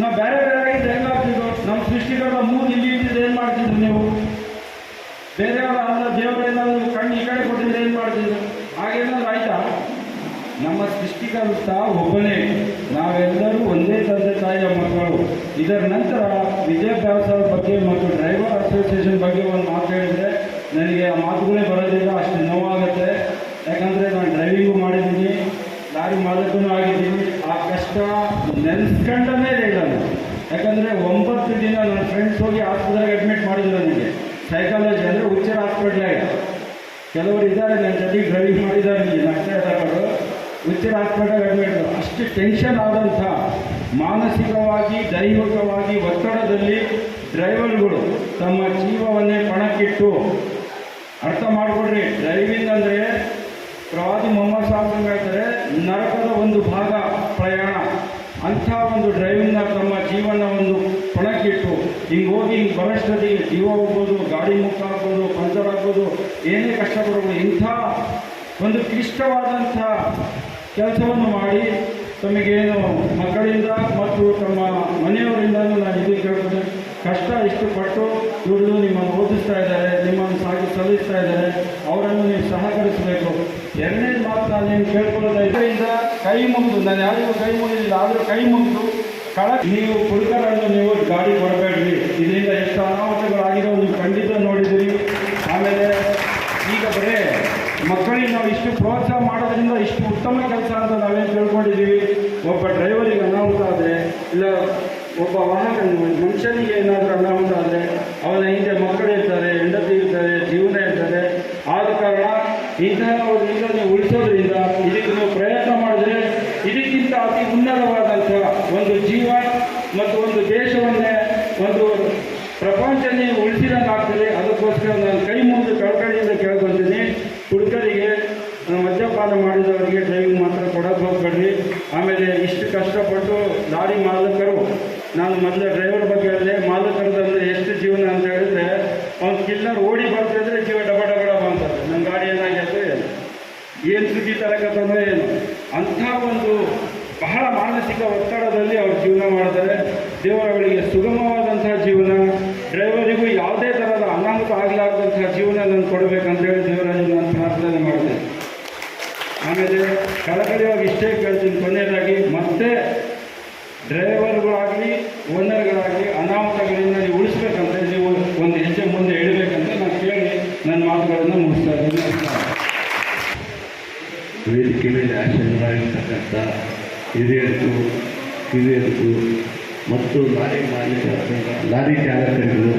ನಾವು ಬೇರೆ ಬೇರೆ ಆಗಿದ್ದು ಹೆಂಗಾಗ್ತಿದ್ರು? ನಮ್ಮ ಸೃಷ್ಟಿಕರ್ತ ಮೂರು ಇಲ್ಲಿ ಇದ್ದಿದ್ದು ಏನು ಮಾಡ್ತಿದ್ರು ನೀವು? ಬೇರೆಯವರ ಅಲ್ಲ, ದೇವರೇನಾದ್ರು ಕಣ್ಣು ಈ ಕಡೆ ಕೊಟ್ಟಿದ್ರೆ ಏನು ಮಾಡ್ತಿದ್ರು? ಹಾಗೇನಾದ್ರು ಆಯ್ತಾ? ನಮ್ಮ ಸೃಷ್ಟಿಕರ್ತ ಒಬ್ಬನೇ. ನಾವೆಲ್ಲರೂ ಒಂದೇ ತಂದೆ ತಾಯಿಯ ಮಕ್ಕಳು. ಇದರ ನಂತರ ವಿದ್ಯಾಭ್ಯಾಸದ ಬಗ್ಗೆ ಮತ್ತು ಡ್ರೈವರ್ ಅಸೋಸಿಯೇಷನ್ ಬಗ್ಗೆ ಒಂದು ಮಾತು ಹೇಳಿದರೆ ನನಗೆ ಆ ಮಾತುಗಳೇ ಬರೋದಿಲ್ಲ, ಅಷ್ಟು ನೋವಾಗುತ್ತೆ. ಯಾಕಂದರೆ ನಾನು ಡ್ರೈವಿಂಗು ಮಾಡಿದ್ದೀನಿ, ಲಾರಿ ಮಾಲಕನೂ ಆಗಿದ್ದೀನಿ. ಆ ಕಷ್ಟ ನೆನೆಸ್ಕೊಂಡೇ ಇಲ್ಲ ನಾನು. ಯಾಕಂದರೆ 9 ದಿನ ನನ್ನ ಫ್ರೆಂಡ್ಸ್ ಹೋಗಿ ಆಸ್ಪತ್ರೆಗೆ ಅಡ್ಮಿಟ್ ಮಾಡಿದ್ರು ನನಗೆ. ಸೈಕಾಲಜಿ ಅಂದರೆ ಹುಚ್ಚರ ಹಾಸ್ಪಿಟ್ಲಾಗ. ಕೆಲವರು ಇದ್ದಾರೆ ನನ್ನ ಜೊತೆಗೆ ಡ್ರೈವಿಂಗ್ ಮಾಡಿದ್ದಾರೆ, ನನಗೆ ನಷ್ಟ ಇದ್ದಾರೆ. ಹುಚ್ಚರ ಹಾಸ್ಪಿಟಲ್ಗೆ ಅಡ್ಮಿಟ್. ಅಷ್ಟು ಟೆನ್ಷನ್ ಆದಂಥ, ಮಾನಸಿಕವಾಗಿ ದೈಹಿಕವಾಗಿ ಒತ್ತಡದಲ್ಲಿ ಡ್ರೈವರ್ಗಳು ತಮ್ಮ ಜೀವವನ್ನೇ ಪಣಕ್ಕಿಟ್ಟು, ಅರ್ಥ ಮಾಡಿಕೊಡ್ರಿ, ಡ್ರೈವಿಂಗ್ ಅಂದರೆ ಪ್ರವಾದಿ ಮೊಹಮ್ಮದ್ ಸಾಹೇಬ್ ಹೇಳ್ತಾರೆ, ನರಕದ ಒಂದು ಭಾಗ ಪ್ರಯಾಣ. ಅಂಥ ಒಂದು ಡ್ರೈವಿಂಗ್ನ ತಮ್ಮ ಜೀವನ ಒಂದು ಪಣಕ್ಕಿಟ್ಟು ಹಿಂಗೆ ಹೋಗಿ ಹಿಂಗೆ ಬರೋಷ್ಟೊತ್ತಿಗೆ ಜೀವ ಹೋಗ್ಬೋದು, ಗಾಡಿ ಮುಖ ಆಗ್ಬೋದು, ಪಂಚರ್ ಆಗ್ಬೋದು, ಏನೇ ಕಷ್ಟಪಡ್ಬೋದು. ಇಂಥ ಒಂದು ಕ್ಲಿಷ್ಟವಾದಂಥ ಕೆಲಸವನ್ನು ಮಾಡಿ ತಮಗೇನು ಮಕ್ಕಳಿಂದ ಮತ್ತು ತಮ್ಮ ಮನೆಯವರಿಂದನೂ ನಾನು ಇದು ಕೇಳ್ತೇನೆ. ಕಷ್ಟ ಇಷ್ಟಪಟ್ಟು ದುಡಿದು ನಿಮ್ಮನ್ನು ಓದಿಸ್ತಾ ಇದ್ದಾರೆ, ನಿಮ್ಮನ್ನು ಸಲ್ಲಿಸ್ತಾ ಇದ್ದಾರೆ. ಅವರನ್ನು ನೀವು ಸಹಕರಿಸಬೇಕು. ಎರಡನೇ ಮಾತು ನಾನು ಏನು ಕೇಳ್ಕೊಳ್ಳೋದ, ಇದರಿಂದ ಕೈ ಮುಗಿದು, ನಾನು ಯಾರಿಗೂ ಕೈ ಮುಗಿದಿಲ್ಲ, ಆದರೂ ಕೈ ಮುಗಿದು ನೀವು ಕುಡುಕರನ್ನು ನೀವು ಗಾಡಿ ಕೊಡಬೇಡ್ರಿ. ಇದರಿಂದ ಎಷ್ಟು ಅನಾಹುತಗಳಾಗಿರೋ ನೀವು ಖಂಡಿತ ನೋಡಿದ್ದೀರಿ. ಆಮೇಲೆ ಈಗ ಬರೇ ಮಕ್ಕಳಿಗೆ ನಾವು ಇಷ್ಟು ಪ್ರೋತ್ಸಾಹ ಮಾಡೋದ್ರಿಂದ ಇಷ್ಟು ಉತ್ತಮ ಕೆಲಸ ಅಂತ ನಾವೇನು ತಿಳ್ಕೊಂಡಿದ್ದೀವಿ. ಒಬ್ಬ ಡ್ರೈವರಿಗೆ ಅನಾಹುತ ಆದರೆ, ಇಲ್ಲ ಒಬ್ಬ ವಾಹನ ಮನುಷ್ಯನಿಗೆ ಏನಾದರೂ ಅನಾಹುತ ಆದರೆ ಅವನ ಹಿಂದೆ ಮಕ್ಕಳು ಇರ್ತಾರೆ, ಹೆಂಡತಿ ಇರ್ತಾರೆ, ಜೀವನ ಇರ್ತಾರೆ. ಆದ ಕಾರಣ ಇಂತಹವರಿಂದ ನೀವು ಉಳಿಸೋದ್ರಿಂದ ಇದಕ್ಕೆ ನೀವು ಪ್ರಯತ್ನ ಮಾಡಿದ್ರೆ ಇದಕ್ಕಿಂತ ಅತಿ ಉನ್ನತವಾದಂಥ ಒಂದು ಜೀವ ಮತ್ತು ಒಂದು ದೇಶವನ್ನೇ, ಒಂದು ಪ್ರಪಂಚನೇ ಉಳಿಸಿದಂಗೆ ಆಗ್ತದೆ. ಅದಕ್ಕೋಸ್ಕರ ನಾನು ಕೈ ಮುಂದೆ ಕಳ್ಕಳಿಯಿಂದ ಕೇಳ್ಕೊಳ್ತೀನಿ, ಹುಡುಗರಿಗೆ ಮದ್ಯಪಾನ ಮಾಡಿದವರಿಗೆ ಡ್ರೈವಿಂಗ್ ಮಾತ್ರ ಕೊಡೋಕೆ ಹೋಗ್ಬೇಡ್ರಿ. ಆಮೇಲೆ ಇಷ್ಟು ಕಷ್ಟಪಟ್ಟು ಲಾರಿ ಮಾಲಕರು, ನಾನು ಮೊದಲು ಡ್ರೈವರ್ ಬಗ್ಗೆ ಹೇಳಿದೆ, ಮಾಲಕರದಂದರೆ ಎಷ್ಟು ಜೀವನ ಅಂತ ಹೇಳಿದ್ರೆ, ಅವ್ನು ಕಿಲ್ಲರ್ ಓಡಿ ಬರ್ತಿದ್ರೆ ಜೀವ ಡಬ ಡಬಡ ಬಂತಾರೆ. ನನ್ನ ಗಾಡಿ ಏನಾಗಿತ್ತು, ಏನು ಸುದ್ದಿ ತರಕತ್ತಂದ್ರೆ ಏನು, ಅಂಥ ಒಂದು ಬಹಳ ಮಾನಸಿಕ ಒತ್ತಡದಲ್ಲಿ ಅವ್ರು ಜೀವನ ಮಾಡ್ತಾರೆ. ದೇವರಗಳಿಗೆ ಸುಗಮವಾದಂತಹ ಜೀವನ, ಡ್ರೈವರಿಗೂ ಯಾವುದೇ ಥರದ ಅನಾಹುತ ಆಗಲಾರ್ದಂತಹ ಜೀವನ ನಾನು ಕೊಡಬೇಕಂತೇಳಿ ದೇವರಲ್ಲಿ ನಾನು ಪ್ರಾರ್ಥನೆ ಮಾಡಿದೆ. ಆಮೇಲೆ ಕಳಕಳಿಯಾಗಿ ಇಷ್ಟೇ ಕೇಳ್ತೀನಿ, ಕೊನೆಯದಾಗಿ ಮತ್ತೆ ಡ್ರೈವರ್ಗಳಾಗಲಿ ಓನರ್ಗಳಾಗಲಿ ಅನಾಹುತಗಳಿಂದ ನೀವು ಉಳಿಸ್ಬೇಕಂತ, ನೀವು ಒಂದು ಹೆಜ್ಜೆ ಮುಂದೆ ಇಡಬೇಕಂತ ನಾನು ಕೇಳಿ ನನ್ನ ಮಾತುಗಳನ್ನು ಮುಗಿಸ್ತಾ ಇದ್ದೀನಿ. ವೇದಿಕೆ ಮೇಲೆ ಆಶೀರ್ವಾದ ಸಂಘದ ಹಿರಿಯರಿಗೂ ಕಿರಿಯರಿಗೂ ಮತ್ತು ಲಾರಿ ಚಾಲಕರಿಗೂ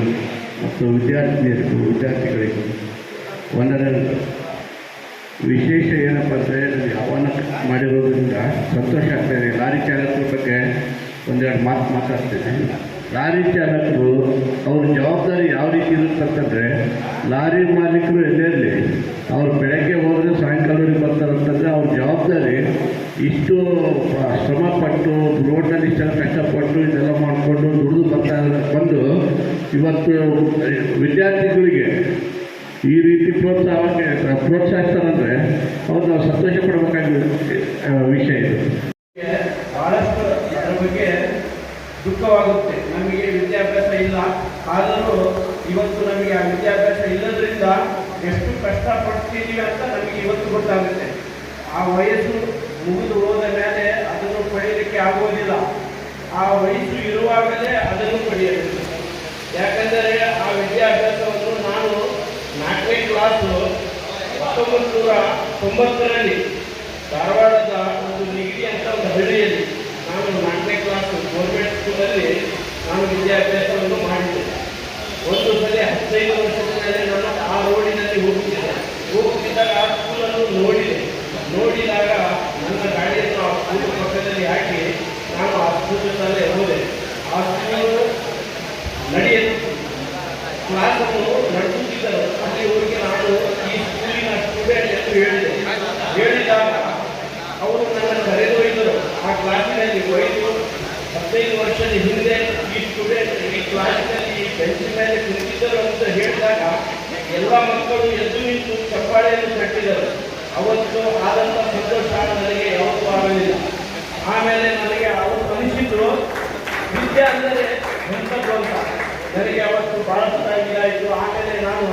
ಮತ್ತು ವಿದ್ಯಾರ್ಥಿಗಳಿಗೂ ಒಂದರಲ್ಲಿ ವಿಶೇಷ ಏನಪ್ಪ ಅಂದರೆ ನನಗೆ ಆಹ್ವಾನ ಮಾಡಿರೋದ್ರಿಂದ ಸಂತೋಷ ಆಗ್ತಾಯಿದೆ. ಲಾರಿ ಚಾಲಕರ ಬಗ್ಗೆ ಒಂದೆರಡು ಮಾತಾಡ್ತೇನೆ. ಲಾರಿ ಚಾಲಕರು ಅವ್ರ ಜವಾಬ್ದಾರಿ ಯಾವ ರೀತಿ ಇರುತ್ತಂತಂದರೆ, ಲಾರಿ ಮಾಲೀಕರು ಎಲ್ಲೆಲ್ಲಿ ಅವ್ರು ಬೆಳಗ್ಗೆ ಹೋದರೆ ಸಾಯಂಕಾಲವರೆಗೆ ಬರ್ತಾರಂತಂದರೆ ಅವ್ರ ಜವಾಬ್ದಾರಿ ಇಷ್ಟು ಶ್ರಮಪಟ್ಟು ರೋಡ್ನಲ್ಲಿ ಇಷ್ಟೆಲ್ಲ ಕಷ್ಟಪಟ್ಟು ಇದೆಲ್ಲ ಮಾಡಿಕೊಂಡು ದುಡಿದು ಬಂದು ಇವತ್ತು ವಿದ್ಯಾರ್ಥಿಗಳಿಗೆ ಈ ರೀತಿ ಪ್ರೋತ್ಸಾಹಿಸ್ತಾರಂದರೆ ಅವ್ರು ನಾವು ಸಂತೋಷ ಪಡಬೇಕಾಗಿರೋ ವಿಷಯ ಇದು. ಭಾಳಷ್ಟು ಇದರ ಬಗ್ಗೆ ದುಃಖವಾಗುತ್ತೆ. ನಮಗೆ ವಿದ್ಯಾಭ್ಯಾಸ ಇಲ್ಲ, ಆದರೂ ಇವತ್ತು ನಮಗೆ ಆ ವಿದ್ಯಾಭ್ಯಾಸ ಇಲ್ಲದ್ರಿಂದ ಎಷ್ಟು ಕಷ್ಟಪಡ್ತಿದ್ದೀವಿ ಅಂತ ನಮಗೆ ಇವತ್ತು ಗೊತ್ತಾಗುತ್ತೆ. ಆ ವಯಸ್ಸು ಮುಗಿದು ಹೋದ ಮೇಲೆ ಅದನ್ನು ಪಡೆಯಲಿಕ್ಕೆ ಆಗೋದಿಲ್ಲ. ಆ ವಯಸ್ಸು ಇರುವಾಗಲೇ ಅದನ್ನು ಪಡೆಯಬೇಕು. ಯಾಕಂದರೆ ಆ ವಿದ್ಯಾಭ್ಯಾಸವನ್ನು ನಾನು 4ನೇ ಕ್ಲಾಸು 1990ರಲ್ಲಿ ಧಾರವಾಡದ ಒಂದು ನಿಗಡಿ ಅಂತ ಒಂದು ಹಳ್ಳಿಯಲ್ಲಿ ನಾನು 4ನೇ ಕ್ಲಾಸ್ ಗೌರ್ಮೆಂಟ್ ಸ್ಕೂಲಲ್ಲಿ ನಾನು ವಿದ್ಯಾಭ್ಯಾಸವನ್ನು ಮಾಡಿದ್ದೆ. ಒಂದು ಸಲ 15 ವರ್ಷದ ಮೇಲೆ ನಾನು ಆ ರೋಡಿನಲ್ಲಿ ಹೋಗುತ್ತಿದ್ದಾಗ ಆ ಸ್ಕೂಲನ್ನು ನೋಡಿದಾಗ ನನ್ನ ಗಾಡಿಯನ್ನು ಆ ಸ್ಕೂಲ್ ಪಕ್ಕದಲ್ಲಿ ಹಾಕಿ ನಾನು ಆ ಸ್ಕೂಲಲ್ಲೇ ಹೋದೆ. ಆ ಸ್ಕೂಲು ಕ್ಲಾಸನ್ನು ನಡೆಸುತ್ತಿದ್ದರು. ಅಲ್ಲಿ ಹೋಗಿ ನಾನು ಈ ಸ್ಕೂಲಿನ ಸ್ಟೂಡೆಂಟ್ ಎಂದು ಹೇಳಿದಾಗ ಅವರು ನನ್ನ ಕರೆದೊಯ್ದರು. ಆ ಕ್ಲಾಸಿನಲ್ಲಿ ಒಯ್ದು 15 ವರ್ಷದ ಹಿಂದೆ ಈ ಸ್ಟೂಡೆಂಟ್ ಈ ಕ್ಲಾಸಿನಲ್ಲಿ ಈ ಬೆಂಚಿನ ಮೇಲೆ ಕುಳಿತಿದ್ದರು ಅಂತ ಹೇಳಿದಾಗ ಎಲ್ಲ ಮಕ್ಕಳು ಎದ್ದು ನಿಂತು ಚಪ್ಪಾಳೆಯನ್ನು ಕಟ್ಟಿದರು. ಅವತ್ತು ಆದಂಥ ಸಂತೋಷ ನನಗೆ ಯಾವತ್ತೂ ಆಗಲಿಲ್ಲ. ಆಮೇಲೆ ನನಗೆ ಅವರು ಅನಿಸಿದ್ರು ವಿದ್ಯೆ ಅಂದರೆ ಎಂಥದ್ದು ಅಂತ. ನನಗೆ ಅವತ್ತು ಭಾಳ ಇದಾಯಿತು. ಆಮೇಲೆ ನಾನು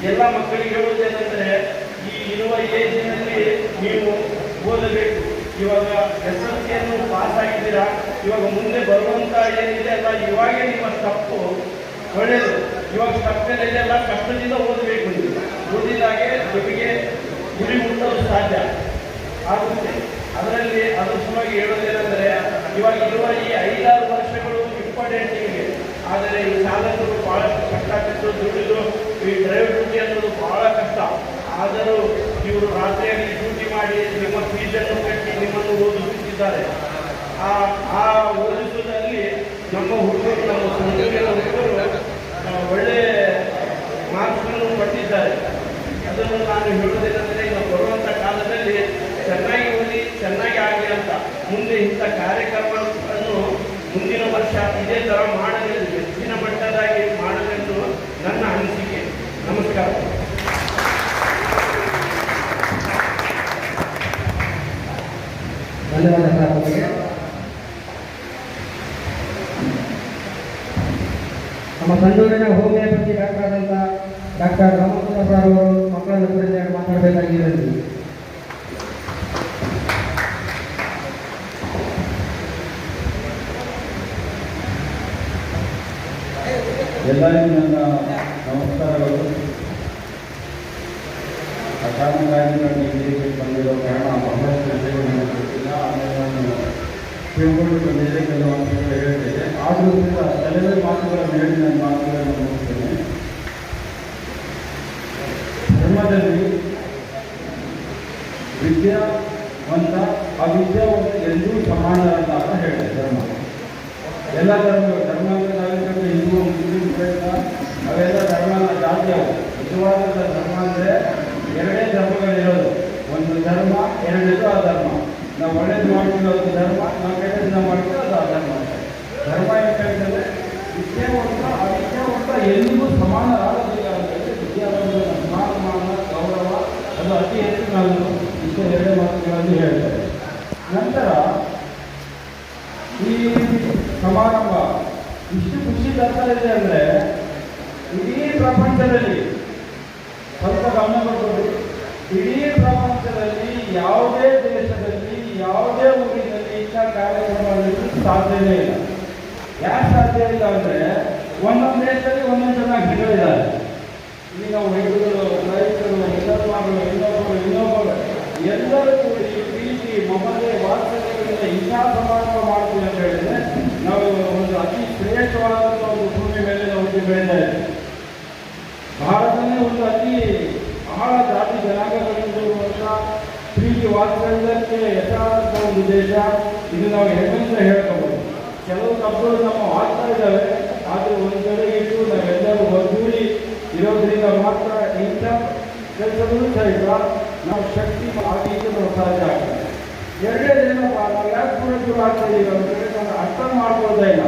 ಎಲ್ಲ ಮಕ್ಕಳಿಗೆ ಹೇಳುವುದೇನೆಂದರೆ, ಈ ಇರುವ ಏಜಿನಲ್ಲಿ ನೀವು ಓದಬೇಕು. ಇವಾಗ SSLCಯನ್ನು ಪಾಸ್ ಆಗಿದ್ದೀರಾ, ಇವಾಗ ಮುಂದೆ ಬರುವಂಥ ಏನಿದೆ ಅಲ್ಲ, ಇವಾಗೇ ನಿಮ್ಮ ಸ್ಟಪ್ಪು ಒಳ್ಳೆಯದು. ಇವಾಗ ಸ್ಟಪ್ಪಲ್ಲಿದೆಲ್ಲ ಕಷ್ಟದಿಂದ ಓದಬೇಕು. ನೀವು ಓದಿದಾಗೆ ನಿಮಗೆ ಗುರಿ ಮುಟ್ಟಲು ಸಾಧ್ಯ ಆಗುತ್ತೆ. ಅದರಲ್ಲಿ ಅದ್ರ ಸಲುವಾಗಿ ಹೇಳೋದೇನೆಂದರೆ, ಇವಾಗ ಇರುವ ಈ 5-6 ವರ್ಷಗಳು ಇಂಪಾರ್ಟೆಂಟ್ ನಿಮಗೆ. ಆದರೆ ಈ ಚಾಲಕರು ಭಾಳಷ್ಟು ಕಷ್ಟಪಟ್ಟು ದುಡಿದು ಈ ಡ್ರೈವರ್ ಡ್ಯೂಟಿ ಅನ್ನೋದು ಭಾಳ ಕಷ್ಟ. ಆದರೂ ಇವರು ರಾತ್ರಿಯಲ್ಲಿ ಡ್ಯೂಟಿ ಮಾಡಿ ನಿಮ್ಮ ಫೀಸನ್ನು ಕಟ್ಟಿ ನಿಮ್ಮನ್ನು ಓದಿಸುತ್ತಿದ್ದಾರೆ. ಆ ಓದಿಸುವುದರಲ್ಲಿ ನಮ್ಮ ಹುಡುಗರು, ನಮ್ಮ ಸಂಘಟನೆಯ ಹುಡುಗರು ಒಳ್ಳೆಯ ಮಾರ್ಕ್ಸ್ಗಳನ್ನು ಪಟ್ಟಿದ್ದಾರೆ. ಅದನ್ನು ನಾನು ಹೇಳುವುದೇನೆಂದರೆ, ಈಗ ಬರುವಂಥ ಕಾಲದಲ್ಲಿ ಚೆನ್ನಾಗಿ ಓದಿ ಚೆನ್ನಾಗಿ ಆಗಲಿ ಅಂತ ಮುಂದೆ ಇಂಥ ಕಾರ್ಯಕ್ರಮವನ್ನು ಮುಂದಿನ ವರ್ಷ ಇದೇ ಥರ ಮಾಡಲೆಂದು ಹೆಚ್ಚಿನ ಮಟ್ಟದಾಗಿ ಮಾಡಲೆಂದು ನನ್ನ ಅನಿಸಿಕೆ. ನಮಸ್ಕಾರ. ಧನ್ಯವಾದ ಸರ್. ನಮಗೆ ನಮ್ಮ ಸಂಡೂರಿನ ಹೋಮಿಯೋಪತಿ ಡಾಕ್ಟರ್ ಆದಂಥ ಡಾಕ್ಟರ್ ರಾಮಚಂದ್ರ ಸರ್ ಅವರು ಮಕ್ಕಳ ಕುರಿತು ಮಾತಾಡಬೇಕಾಗಿದೆ. ಎಲ್ಲರಿಗೂ ನನ್ನ ನಮಸ್ಕಾರಗಳು. ಅಚಾನಕ್ಕಾಗಿ ನಾನು ಇಂಗ್ಲೀಷಿಗೆ ಬಂದಿರೋ ಕಾರಣ ಬಹಳಷ್ಟು ವಿಷಯಗಳು ನನಗೆ ಗೊತ್ತಿಲ್ಲ. ಆಮೇಲೆ ನಾನು ತಿಳ್ಕೊಂಡು ಬಂದಿದ್ದೆ ಕೆಲವು ಅಂಶಗಳು ಹೇಳ್ತೇನೆ. ಆದರೂ ಕೂಡ ಕೆಲವೇ ಮಾತುಗಳನ್ನು ಹೇಳಿ ನನ್ನ ಮಾತುಗಳನ್ನು ಮುಗಿಸ್ತೇನೆ. ಧರ್ಮದಲ್ಲಿ ವಿದ್ಯಾವಂತ ಅವಿದ್ಯಾವಂತ ಎಂದೂ ಸಮಾನರಲ್ಲ ಅಂತ ಹೇಳಿದೆ ಧರ್ಮ. ಎಲ್ಲ ಧರ್ಮಾಂತರದಲ್ಲಿ ಹಿಂದೂ ಮುಸ್ಲಿಂ ಕ್ರೈಸ್ತ ಅವೆಲ್ಲ ಧರ್ಮ ಜಾತಿಯವು. ನಿಜವಾದ ಧರ್ಮ ಅಂದರೆ 2 ಧರ್ಮಗಳಿರೋದು. ಒಂದು ಧರ್ಮ, ಎರಡನೇದು ಅಧರ್ಮ. ನಾವು ಒಳ್ಳೇದು ಮಾಡ್ತೀವಿ ಅದು ಧರ್ಮ, ನಾವು ಕೆಟ್ಟದನ್ನ ಮಾಡ್ತೀವಿ ಅದು ಅಧರ್ಮ. ಧರ್ಮ ಯಾಕಂದರೆ ವಿದ್ಯಾವಂತ ಅವಿದ್ಯಾವಂತ ಎಂದಿಗೂ ಸಮಾನರಾಗೋದಿಲ್ಲ ಅಂತೇಳಿ ವಿದ್ಯಾವಂತರ ಸಮಾನ ಗೌರವ ಅದು ಅತಿ ಹೆಚ್ಚು ನಾನು ಇಷ್ಟು 2 ಮಾತುಗಳನ್ನು ಹೇಳ್ತೇನೆ. ನಂತರ ಈ ಸಮಾರಂಭ ಇಷ್ಟು ಖುಷಿ ತರ್ತಾ ಇದೆ ಅಂದರೆ, ಇಡೀ ಪ್ರಪಂಚದಲ್ಲಿ ಸ್ವಲ್ಪ ಗಮನ ಕೊಟ್ಟು, ಇಡೀ ಪ್ರಪಂಚದಲ್ಲಿ ಯಾವುದೇ ದೇಶದಲ್ಲಿ ಯಾವುದೇ ಊರಿನಲ್ಲಿ ಇಂಥ ಕಾರ್ಯಕ್ರಮ ಸಾಧ್ಯನೇ ಇಲ್ಲ. ಯಾಕೆ ಸಾಧ್ಯ ಇಲ್ಲ ಅಂದರೆ, ಒಂದೊಂದು ದೇಶದಲ್ಲಿ ಒಂದೊಂದು ಜನ ಗಿಡಗಳಿದ್ದಾರೆ. ಈಗ ವೈದ್ಯರು, ರೈತರು, ಇನ್ನೊಬ್ಬರು ಎಲ್ಲರೂ ಕೂಡಿ ಪ್ರೀತಿ ಮಮತೆ ವಾತ್ಸಲ್ಯಗಳಿಂದ ಇಂಥ ಸಮಾರಂಭ ಮಾಡ್ತೀವಿ ಅಂತ ಹೇಳಿದ್ರೆ ನಾವು ಒಂದು ಅತಿ ಶ್ರೇಷ್ಠವಾದಂಥ ಒಂದು ಭೂಮಿ ಮೇಲೆ ನಾವು ಹುಟ್ಟಿ ಬೆಳೀತಾ ಇದ್ದೀವಿ. ಭಾರತನೇ ಒಂದು ಅತಿ ಬಹಳ ಜಾತಿ ಜನಾಂಗಗಳಿರುವಂಥ ಪ್ರೀತಿ ವಾತ್ಸಲ್ಯಕ್ಕೆ ಹೆಸರಾದಂಥ ಒಂದು ದೇಶ. ಇದು ನಾವು ಹೆಮ್ಮೆಯಿಂದ ಹೇಳ್ಕೋಬಹುದು. ಕೆಲವು ತಪ್ಪುಗಳು ನಮ್ಮ ಆಗ್ತಾ ಇದ್ದಾವೆ, ಆದರೆ ಒಂದು ಕಡೆ ಇಟ್ಟು ನಾವೆಲ್ಲರೂ ಒಗ್ಗೂಡಿ ಇರೋದ್ರಿಂದ ಮಾತ್ರ ಇಂಥ ಕೆಲಸಗಳು ಸಹಿತ ನಾವು ಶಕ್ತಿ ಆಗಿದ್ದು ನಾವು ಸಾಧ್ಯ ಆಗ್ತದೆ. ಎರಡನೇದೇನಪ್ಪ, ನಾವು ಯಾಕೆ ಶುರು ಆಗ್ತಾ ಇದ್ದೀವಿ ಅಂತೇಳಿ ನಾವು ಅರ್ಥ ಮಾಡ್ಕೊಳ್ತಾ ಇಲ್ಲ.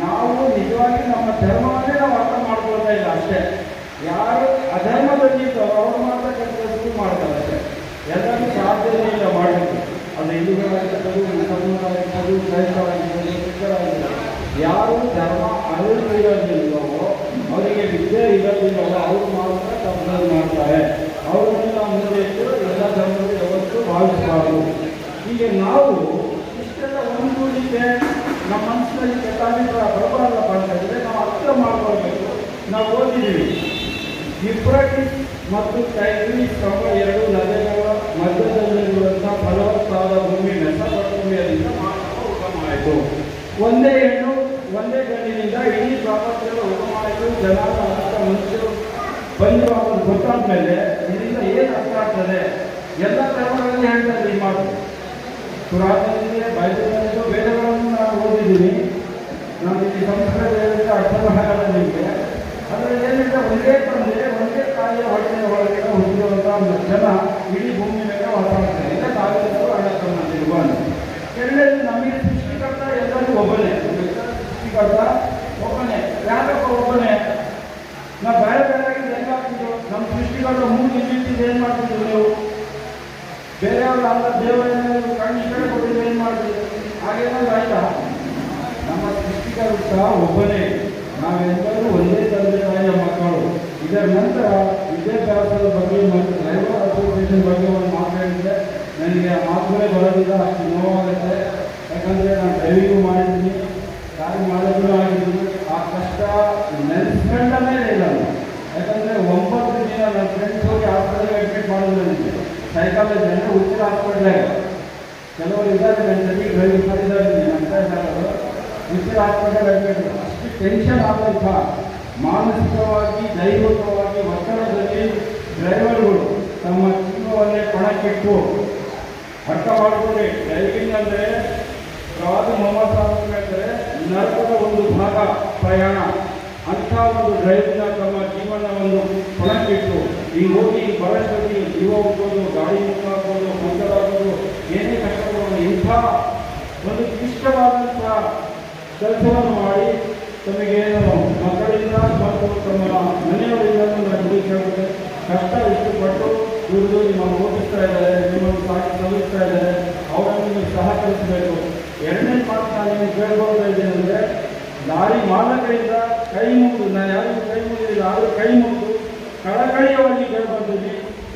ನಾವು ನಿಜವಾಗಿ ನಮ್ಮ ಧರ್ಮವನ್ನೇ ನಾವು ಅರ್ಥ ಮಾಡ್ಕೊಳ್ತಾ ಇಲ್ಲ ಅಷ್ಟೇ. ಯಾರು ಅಧರ್ಮದಲ್ಲಿ ಇದ್ದಾರೋ ಅವರು ಮಾತ್ರ ಕೆಲಸ ಶುರು ಮಾಡ್ತಾರೆ ಅಷ್ಟೇ. ಎಲ್ಲರೂ ಸಾಧ್ಯನೇ ಇಲ್ಲ ಮಾಡಲಿಕ್ಕೆ. ಅದು ಹಿಂದೂಗಳಾಗಿರ್ಬೋದು, ಮುಸಲ್ಮಾನರಾಗಿರ್ಬೋದು, ಕ್ರೈಸ್ತರಾಗಿರ್ಬೋದು, ಸಿಖ್ಖರಾಗಿರ್ಬೋದು, ಯಾರು ಧರ್ಮ ಅರಿವಿರೋದಿಲ್ಲವೋ ಅವರಿಗೆ ವಿದ್ಯೆ ಇರೋದಿಲ್ಲವೋ ಅವರು ಮಾತ್ರ ತಪ್ಪನ್ನು ಮಾಡ್ತಾರೆ. ಅವರನ್ನು ನಾವು ಮುಂದೆ ಇಟ್ಟು ಎಲ್ಲ ಧರ್ಮಗಳು ಯಾವತ್ತೂ ಭಾವಿಸಬಾರದು. ಹೀಗೆ ನಾವು ಇಷ್ಟೆಲ್ಲ ಒಂದೂಡಿಕೆ ನಮ್ಮ ಮನಸ್ಸಿನಲ್ಲಿ ಕೆಟ್ಟಾಭಿಪ್ರಾಯ ಬರಬಾರದಪ್ಪ ಅಂತಂದರೆ ನಾವು ಅರ್ಥ ಮಾಡ್ಕೊಳ್ಬೇಕು. ನಾವು ಓದಿದ್ದೀವಿ, ಯುಫ್ರಟಿಸ್ ಮತ್ತು ಟೈಗ್ರಿಸ್ ಎಂಬ ಎರಡು ನದಿಗಳ ಮಧ್ಯದಲ್ಲಿರುವಂಥ ಫಲವತ್ತಾದ ಭೂಮಿ ಮೆಸೊಪೊಟೇಮಿಯಾದಿಂದ ಮಾನವ ಉಗಮ ಆಯಿತು. ಒಂದೇ ಹೆಣ್ಣು ಒಂದೇ ಗಂಡಿನಿಂದ ಇಡೀ ಪ್ರಪಂಚದ ಉಗಮ ಆಯಿತು. ಜನರ ಅರ್ಥ ಮನುಷ್ಯರು ಬಂದು ಅವರು ಗೊತ್ತಾದ ಮೇಲೆ ಇದರಿಂದ ಏನು ಅರ್ಥ ಆಗ್ತದೆ? ಎಲ್ಲ ಧರ್ಮಗಳಲ್ಲಿ ಹೇಳ್ತಾರೆ ಈ ಮಾತು. ಪುರಾತನದಲ್ಲಿ ಬೈಬಲ್ನಲ್ಲಿದ್ದು ವೇದಗಳನ್ನು ನಾವು ಓದಿದ್ದೀನಿ. ನಾನು ಇಲ್ಲಿ ಸಂಸ್ಕೃತದಲ್ಲಿ ಅರ್ಥ ಮಾಡಲ್ಲ ನಿಮಗೆ. ಅದರಲ್ಲಿ ಏನಿದೆ, ಒಂದೇ ತಂದೆ ಒಂದೇ ತಾಯಿಯ ಹೊಟ್ಟೆಯ ಒಳಗೆ ಹುಟ್ಟಿರುವಂಥ ಜನ ಇಡೀ ಭೂಮಿ ಮೇಲೆ ವಾಸ ಮಾಡ್ತಾರೆ. ಇಲ್ಲ ತಾಯಿಯವರು ಅಣ್ಣ ತಮ್ಮಂದಿರುವ ಎರಡನೇದು ನಮಗೆ ಸೃಷ್ಟಿಕರ್ತ ಎಲ್ಲರೂ ಒಬ್ಬನೇ. ಸೃಷ್ಟಿಕರ್ತ ಒಬ್ಬನೇ. ಯಾಕಪ್ಪ ಒಬ್ಬನೇ? ನಾವು ಬೇರೆ ಬೇರೆ ಹೆಂಗಾಗ್ತಿದ್ರು? ನಮ್ಮ ಸೃಷ್ಟಿಕರ್ತ ಮೂರು ನಿಂತಿದ್ದು ಏನು ಮಾಡ್ತಿದ್ರು ನೀವು? ಬೇರೆಯವ್ರ ಅಲ್ಲ ದೇವರನ್ನ ಕಣ್ಣು ಕಡೆ ಕೊಟ್ಟಿದ್ದು ಏನು ಮಾಡ್ತಿದ್ರು? ಹಾಗೇನಾದ್ರು ಆಯ್ತಾ? ನಮ್ಮ ಸೃಷ್ಟಿಕರ್ತ ಒಬ್ಬನೇ. ನಾವೆಲ್ಲರೂ ಒಂದೇ ತಂದೆ ತಾಯಿಯ ಮಕ್ಕಳು. ಇದರ ನಂತರ ವಿದ್ಯಾಭ್ಯಾಸದ ಬಗ್ಗೆ ಮತ್ತು ಡ್ರೈವರ್ ಅಸೋಸಿಯೇಷನ್ ಬಗ್ಗೆ ಒಂದು ಮಾತಾಡಿದ್ರೆ ನನಗೆ ಆ ಮಾತುಗಳೇ ಬರೋದಿಲ್ಲ, ಅಷ್ಟು ನೋವಾಗುತ್ತೆ. ಯಾಕಂದರೆ ನಾನು ಡ್ರೈವಿಂಗು ಮಾಡಿದ್ದೀನಿ, ಗಾಡಿ ಮಾಡೋದು ಆಗಿದ್ದೀನಿ. ಆ ಕಷ್ಟ ನೆನೆಸ್ಕೊಂಡೇ ಇಲ್ಲ. ಯಾಕಂದರೆ 9 ದಿನ ನನ್ನ ಫ್ರೆಂಡ್ಸ್ ಹೋಗಿ ಹಾಸ್ಪಿಟಲ್ಗೆ ಅಡ್ಮಿಟ್ ಮಾಡೋದು ನನಗೆ ಸೈಕಾಲಜಿ ಅಂದರೆ ಉಚಿತ ಹಾಸ್ಪಿಟ್ಲಾಗ ಕೆಲವರು ಇದ್ದಾರೆ. ನನ್ನ ಜೊತೆಗೆ ಡ್ರೈವಿಂಗ್ ಮಾಡಿದ್ದಾರೆ ಅಂತ ಇದ್ದಾರೆ. ಉಚಿತ ಹಾಸ್ಪಿಟಲ್ ಅಡ್ಮಿಟ್. ಅಷ್ಟು ಟೆನ್ಷನ್ ಆಗಲ್ಲ. ಮಾನಸಿಕವಾಗಿ ದೈಹಿಕವಾಗಿ ಒತ್ತಡದಲ್ಲಿ ಡ್ರೈವರ್ಗಳು ತಮ್ಮ ಜೀವವನ್ನೇ ಪಣಕ್ಕಿಟ್ಟು ಅರ್ಥ ಮಾಡಿಕೊಂಡೆ. ಡ್ರೈವಿಂಗ್ ಅಂದರೆ ಪ್ರವಾದಿ ಮೊಹಮ್ಮದ್ ಸಾಹೇಬ್ ಹೇಳ್ತಾರೆ, ನರಕದ ಒಂದು ಭಾಗ ಪ್ರಯಾಣ. ಅಂಥ ಒಂದು ಡ್ರೈವಿಂಗ್ನ ತಮ್ಮ ಜೀವನ ಒಂದು ಪಣಕ್ಕಿಟ್ಟು ಈಗ ಹೋಗಿ ಬರಷ್ಟೊತ್ತಿ ಜೀವ ಹೋಗ್ಬೋದು, ಗಾಡಿ ಮುಕ್ಕಾಗ್ಬೋದು, ಮಂಕಲಾಗ್ಬೋದು, ಏನೇ ಕಷ್ಟಪಡೋದು ಇಂಥ ಒಂದು ಕ್ಲಿಷ್ಟವಾದಂಥ ಕೆಲಸವನ್ನು ಮಾಡಿ ತಮಗೇನು ಮಕ್ಕಳಿಂದ ಮತ್ತು ತಮ್ಮ ಮನೆಯವರಿಂದ ನುಡಿಸ್ಕೊಳ್ಳುತ್ತೆ. ಕಷ್ಟ ಇಷ್ಟಪಟ್ಟು ದುಡಿದು ನಿಮ್ಮನ್ನು ಓದಿಸ್ತಾ ಇದ್ದಾರೆ, ನಿಮ್ಮನ್ನು ಸಾಕಿ ಸಲ್ಲಿಸ್ತಾ ಇದ್ದಾರೆ. ಅವರನ್ನು ನೀವು ಸಹಕರಿಸಬೇಕು. ಎರಡನೇ ಮಾತು ನಾನು ನಿಮಗೆ ಕೇಳ್ಕೊಳ್ತಾ ಇದ್ದೇನೆ ಅಂದರೆ, ಲಾರಿ ಮಾಲಕರಿಂದ ಕೈ ಮುಗಿದು, ನಾನು ಯಾರಿಗೂ ಕೈ ಮುಗಿದಿಲ್ಲ, ಆದರೂ ಕೈ ಮುಗಿದು ಕಳಕಳಿಯಾಗಿ ಕೇಳ್ಕೊಳ್ತೀನಿ,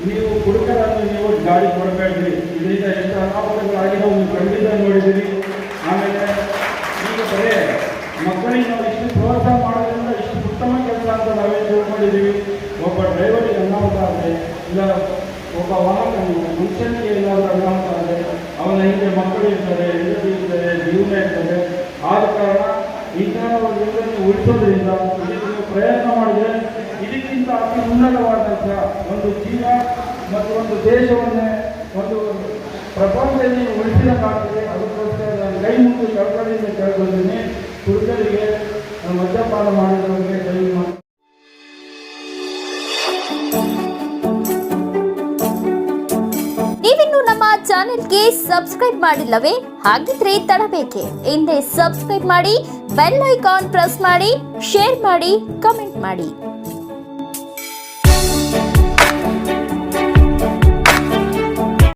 ನೀವು ಹುಡುಗರನ್ನು ನೀವು ಗಾಡಿ ಕೊಡಬೇಡ್ರಿ. ಇದರಿಂದ ಎಷ್ಟು ಅನಾಹುತಗಳಾಗಿರೋ ನೀವು ಖಂಡಿತ ನೋಡಿದ್ದೀರಿ. ಆಮೇಲೆ ಈಗ ಬರೇ ಮಕ್ಕಳಿಗೆ ನಾವು ಇಷ್ಟು ಪ್ರೋತ್ಸಾಹ ಮಾಡೋದ್ರಿಂದ ಇಷ್ಟು ಉತ್ತಮ ಕೆಲಸ ಅಂತ ನಾವೇ ತಿಳ್ಕೊಂಡಿದ್ದೀವಿ. ಒಬ್ಬ ಡ್ರೈವರಿಗೆ ಅನಾಹುತ ಆದರೆ, ಇಲ್ಲ ಒಬ್ಬ ವಾಹನ ಮನುಷ್ಯನಿಗೆ ಏನಾದರೂ ಅನಾಹುತ ಆದರೆ ಅವನ ಹಿಂದೆ ಮಕ್ಕಳು ಇರ್ತಾರೆ, ಹೆಂಡತಿ ಇರ್ತಾರೆ, ಜೀವನ ಇರ್ತದೆ. ಆದ ಕಾರಣ ಇಂತಹ ಒಂದು ಇದನ್ನು ಉಳಿಸೋದ್ರಿಂದ ಇದಕ್ಕೆ ಪ್ರಯತ್ನ ಮಾಡಿದರೆ ಇದಕ್ಕಿಂತ ಅತಿ ಉನ್ನತವಾದಂಥ ಒಂದು ಜೀವ ಮತ್ತು ಒಂದು ದೇಶವನ್ನೇ ಒಂದು ಪ್ರಪಂಚದಲ್ಲಿ ಉಳಿಸಿದಕ್ಕಾಗ್ತದೆ. ಅದಕ್ಕೋಸ್ಕರ ನಾನು ಕೈ ಮುಗಿದು ಕಳ್ಕಳಿಯಿಂದ ಕೇಳ್ಕೊಳ್ತೀನಿ. ಹುಡುಗರಿಗೆ ಮದ್ಯಪಾನ ಮಾಡಿದವರಿಗೆ ದಯವಿಟ್ಟು ನೀವಿನ್ನು ನಮ್ಮ ಚಾನೆಲ್ಗೆ ಸಬ್ಸ್ಕ್ರೈಬ್ ಮಾಡಿಲ್ಲವೇ? ಹಾಗಿದ್ರೆ ತಡಬೇಕೆ? ಹಿಂದೆ ಸಬ್ಸ್ಕ್ರೈಬ್ ಮಾಡಿ, ಬೆಲ್ ಐಕಾನ್ ಪ್ರೆಸ್ ಮಾಡಿ, ಶೇರ್ ಮಾಡಿ, ಕಮೆಂಟ್ ಮಾಡಿ.